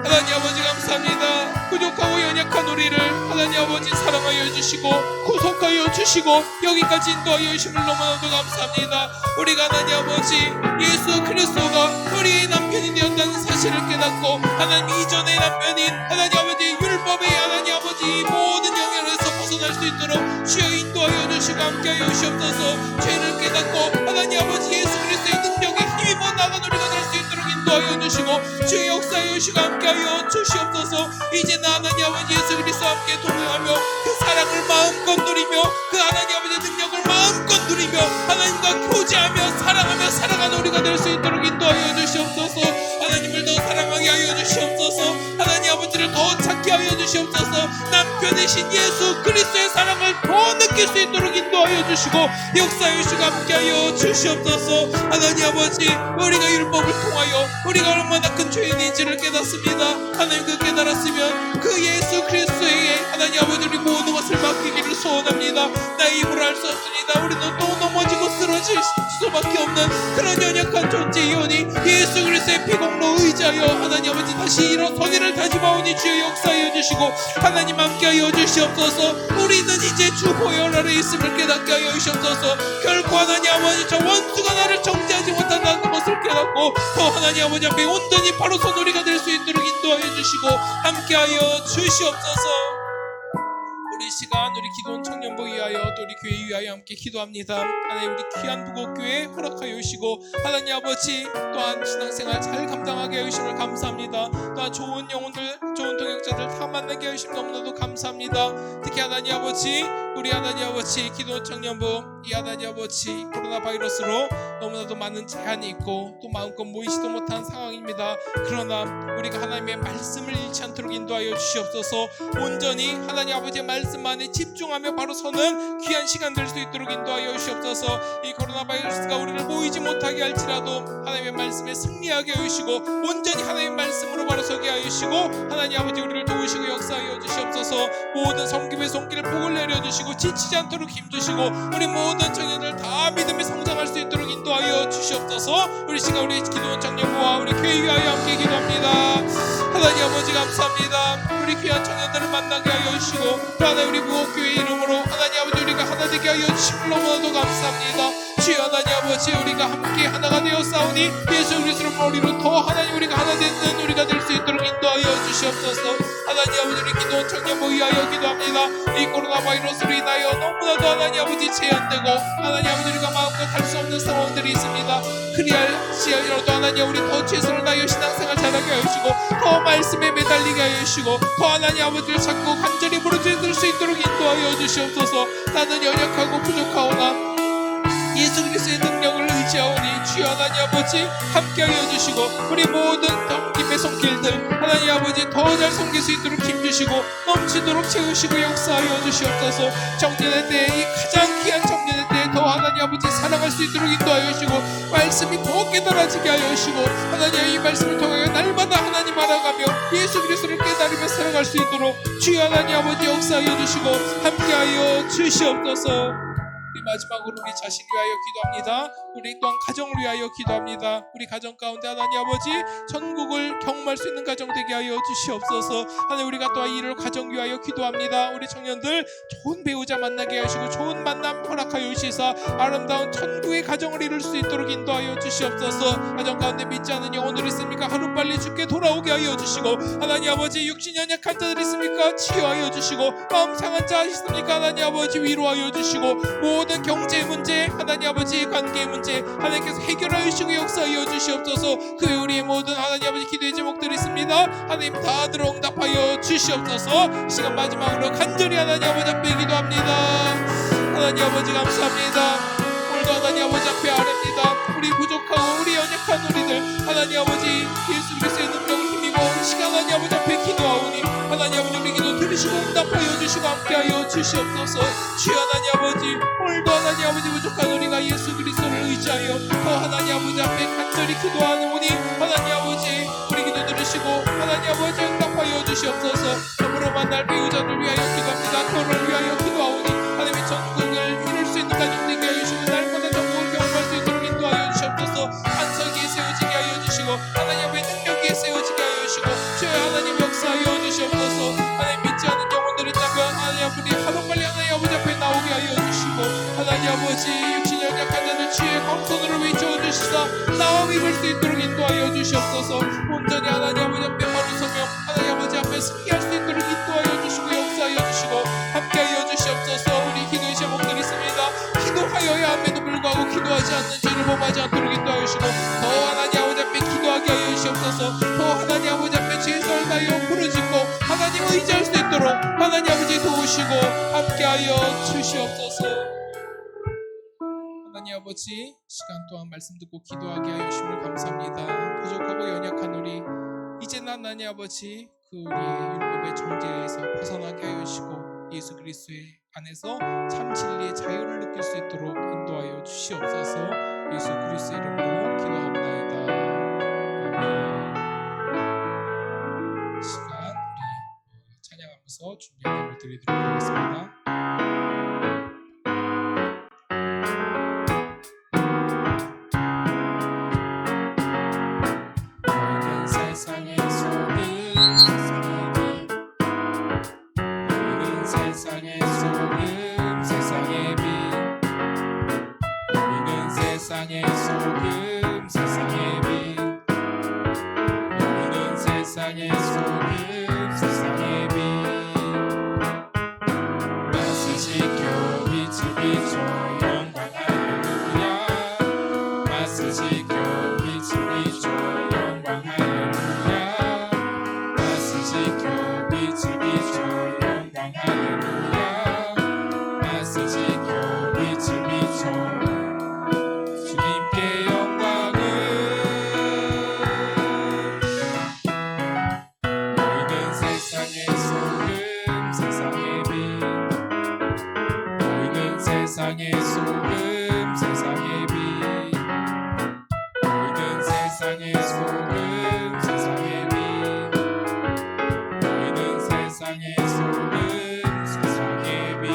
하나님 아버지 감사합니다. 부족하고 연약한 우리를 하나님 아버지 사랑하여 주시고 구속하여 주시고 여기까지 인도하여 주심을 너무나도 감사합니다. 우리가 하나님 아버지 예수 그리스도가 우리의 남편이 되었다는 사실을 깨닫고 하나님 이전의 남편인 하나님 아버지 율법의 하나님 아버지 모든 영향에서 벗어날 수 있도록 주여 인도하여 주시고 함께하여 주시옵소서. 죄를 깨닫고 하나님 아버지 예수 그리스도의 능력에 힘입어 나가는 우리가 될 수 있도록 인도하여 주시고 주의 역사에 주시고 함께하여 주시옵소서. 이제는 하나님 아버지 예수 그리스도와 함께 동행하며 그 사랑을 마음껏 누리며 그 하나님 아버지의 능력을 마음껏 누리며 하나님과 교제하며 사랑하며 살아가는 우리가 될 수 있도록 인도하여 주시옵소서. 하나님을 더 사랑하게 하여 주시옵소서. 하나님 아버지를 더 찾게 하여 주시옵소서. 남편이신 예수 그리스도의 사랑을 더 느낄 수 있도록 인도하여 주시고 역사에 주시고 함께하여 주시옵소서. 하나님 아버지 우리가 율법을 통하여 우리가 얼마나 큰 죄인인지를 깨닫습니다. 하나님 그 깨달았으면 그 예수 그리스도에게 하나님 아버지 우리 모든 것을 맡기기를 소원합니다. 나 입으로 할 수 없습니다. 우리는 또 넘어지고 쓰러질 수 수밖에 없는 그런 연약한 존재이오니 예수 그리스도의 피공로 의지하여 하나님 아버지 다시 일어서기를 다짐하오니 주여 역사하여 주시고 하나님 함께하여 주시옵소서. 우리는 이제 주 보혈 아래 있음을 깨닫게 하여 주시옵소서. 결코 하나님 아버지 저 원수가 나를 정죄하지 못한다는 것을 깨닫고 더 하나님 아버지 앞에 온전히 바로 선 우리가 될 수 있도록 인도하여 주시고 함께하여 주시옵소서. 우리 시간 우리 기도원 청년부 위하여 또 우리 교회 위하여 함께 기도합니다. 하나님 우리 귀한 부곡교회 허락하여 주시고 하나님 아버지 또한 신앙생활 잘 감당하게 하여 주심을 감사합니다. 또한 좋은 영혼들 좋은 동역자들 다 만나게 하여 주심 너무나도 감사합니다. 특히 하나님 아버지 우리 하나님 아버지 기도원 청년부 이 하나님 아버지 코로나 바이러스로 너무나도 많은 제한이 있고 또 마음껏 모이지도 못한 상황입니다. 그러나 우리가 하나님의 말씀을 잃지 않도록 인도하여 주시옵소서. 온전히 하나님 아버지의 말씀만에 집중하며 바로 서는 귀한 시간 될 수 있도록 인도하여 주시옵소서. 이 코로나 바이러스가 우리를 모이지 못하게 할지라도 하나님의 말씀에 승리하게 하여 주시고 온전히 하나님의 말씀으로 바로 서게 하여 주시고 하나님 아버지 우리를 도우시고 역사하여 주시옵소서. 모든 섬김의 손길을 복을 내려주시고 지치지 않도록 힘주시고 우리 모든 청년들 다 믿음에 성장할 수 있도록 인도하여 주시옵소서. 우리 시간 우리 기도원 청년부와 우리 교회 위하여 함께 기도합니다. 하나님 아버지 감사합니다. 우리 귀한 청년들을 만나게 하여 주시고 또 하나님 우리 무엇교회 이름으로 하나님 아버지 우리가 하나 되게 하여 주심을 너무나도 감사합니다. 주여 하나님 아버지 우리가 함께 하나가 되어 싸우니 예수 그리스도의 머리로 더 하나님 우리가 하나 되는 우리가 될 수 있도록 인도하여 주시옵소서. 하나님 아버지 우리 기도원 청년부 위하여 기도합니다. 이 코로나 바이러스로 인하여 너무나도 하나님 아버지 제한되고 하나님 아버지 우리가 마음껏 할 수 없는 상황들이 있습니다. 그리할지라도 하나님 우리 더 최선을 다하여 신앙생활 잘하게 하여 주시고 더 말씀에 매달리게 하여 주시고 더 하나님 아버지를 찾고 간절히 부르짖을 수 있도록 인도하여 주시옵소서. 나는 연약하고 부족하오나 예수 그리스도의 능력을 의지하오니 주여 하나님 아버지 함께하여 주시고 우리 모든 섬김의 손길들 하나님 아버지 더 잘 섬길 수 있도록 힘주시고 넘치도록 채우시고 역사하여 주시옵소서. 청년의 때에 이 가장 귀한 청년의 때에 더 하나님 아버지 사랑할 수 있도록 인도하여 주시고 말씀이 더 깨달아지게 하여 주시고 하나님 이 말씀을 통하여 날마다 하나님 알아가며 예수 그리스도를 깨달으며 살아갈 수 있도록 주여 하나님 아버지 역사하여 주시고 함께하여 주시옵소서. 우리 마지막으로 우리 자신을 위하여 기도합니다. 우리 또한 가정을 위하여 기도합니다. 우리 가정 가운데 하나님 아버지 천국을 경험할 수 있는 가정 되게 하여 주시옵소서. 하나님 우리가 또한 이를 가정 위하여 기도합니다. 우리 청년들 좋은 배우자 만나게 하시고 좋은 만남 허락하여 주시사 아름다운 천국의 가정을 이룰 수 있도록 인도하여 주시옵소서. 가정 가운데 믿지 않는 영혼들 있습니까? 하루빨리 주께 돌아오게 하여 주시고 하나님 아버지 육신 연약한 자들 있습니까? 치유하여 주시고 마음 상한 자 있습니까? 하나님 아버지 위로하여 주시고 모든 경제 문제 하나님 아버지 관계 문제 하나님께서 해결하여 주시고 역사하여 주시옵소서. 그 외 우리의 모든 하나님 아버지 기도의 제목들이 있습니다. 하나님 다 들어 응답하여 주시옵소서. 시간 마지막으로 간절히 하나님 아버지 앞에 기도합니다. 하나님 아버지 감사합니다. 오늘도 하나님 아버지 앞에 아뢰니다. 우리 부족하고 우리 연약한 우리들 하나님 아버지 예수 그리스도의 능력을 힘입어 시간 하나님 아버지 앞에 기도하오니 하나님 아버지 우리 기도 들으시고 응답하여 주시고 함께하여 주시옵소서. 주여 하나님 아버지 오늘도 하나님 아버지 부족한 우리가 예수 그리스도를 의지하여 더 하나님 아버지 앞에 간절히 기도하노니 하나님 아버지 우리 기도 들으시고 하나님 아버지 응답하여 주시옵소서. 더불어 만날 배우자를 위하여 기도합니다. 결혼을 위하여 기도하오니 하나님의 천국을 이룰 수 있는 가정 되게 하여 주시고 날마다 천국을 경험할 수 있도록 인도하여 주시옵소서. 반석에 세워지게 하여 주시고 하나님의 능력에 세워지게 하여 주시고 주여 하나님 역사하여 주시옵소서. 하나님 믿지 않는 영혼들 있다면 하나님 아버지 하루빨리 하나님 아버지 앞에 나오게 하여 주시고 하나님 아버지 육신 연약한 자들 주의 광선으로 외쳐주시사 나와 입을 수 있도록 인도하여 주시옵소서. 온전히 하나님 아버지 앞에 바로 서며 하나님 아버지 앞에 승리할 수 있도록 인도하여 주시고 역사하여 주시고 함께하여 주시옵소서. 우리 기도의 제목들이 있습니다. 기도하여야 함에도 불구하고 기도하지 않는 죄를 범하지 않도록 인도하여 주시고 더 하나님 아버지 앞에 기도하게 하여 주시옵소서. 더 하나님 아버지 앞에 최선을 다하여 부르짖고 하나님 의지할 수 있도록 하나님 아버지 도우시고 함께하여 주시옵소서. 하나님 아버지 시간 또한 말씀 듣고 기도하게 하여 주심을 감사합니다. 부족하고 연약한 우리 이제는 하나님 아버지 그 우리의 율법의 정죄에서 벗어나게 하여 주시고 예수 그리스도의 안에서 참 진리의 자유를 느낄 수 있도록 인도하여 주시옵소서. 예수 그리스도의 이름으로 기도합나이다. 아멘. 이 시간 우리 찬양하면서 준비한 예물 드리도록 하겠습니다. 너희는 세상의 소금 세상의 빛 너희는 세상의 소금 세상의 빛 너희는 세상의 소금 세상의 빛 맛을 지켜 빛을 비춰 영광 할렐루야 맛을 지켜 빛을 비춰 영광 할렐루야 맛을 지켜 빛을 비춰 영광 할렐루야 맛을 지켜 빛을 비춰 주님께 영광을 너희는 세상의 소금 세상의 빛 너희는 세상의 소금 세상의 빛 너희는 세상의 소금 세상의 빛 너희는 세상의 소금 세상의 빛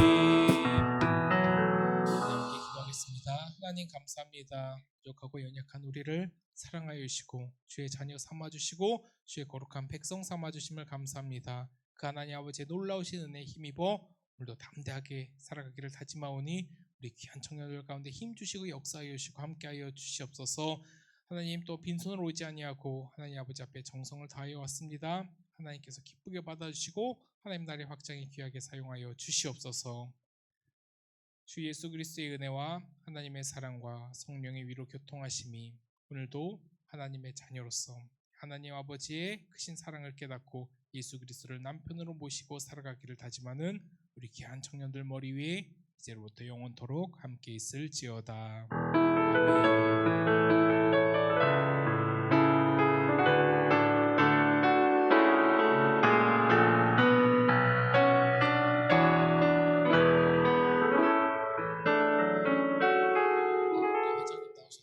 함께 기도하겠습니다. 하나님 감사합니다. 부족하고 연약한 우리를 사랑하여 주시고 주의 자녀 삼아주시고 주의 거룩한 백성 삼아주심을 감사합니다. 그 하나님 아버지의 놀라우신 은혜에 힘입어 오늘도 담대하게 살아가기를 다짐하오니 우리 귀한 청년들 가운데 힘주시고 역사하여 주시고 함께하여 주시옵소서. 하나님 또 빈손으로 오지 아니하고 하나님 아버지 앞에 정성을 다하여 왔습니다. 하나님께서 기쁘게 받아주시고 하나님 나라의 확장에 귀하게 사용하여 주시옵소서. 주 예수 그리스도의 은혜와 하나님의 사랑과 성령의 위로 교통하심이 오늘도 하나님의 자녀로서 하나님 아버지의 크신 사랑을 깨닫고 예수 그리스도를 남편으로 모시고 살아가기를 다짐하는 우리 귀한 청년들 머리 위에 이제로부터 영원토록 함께 있을지어다. 아멘.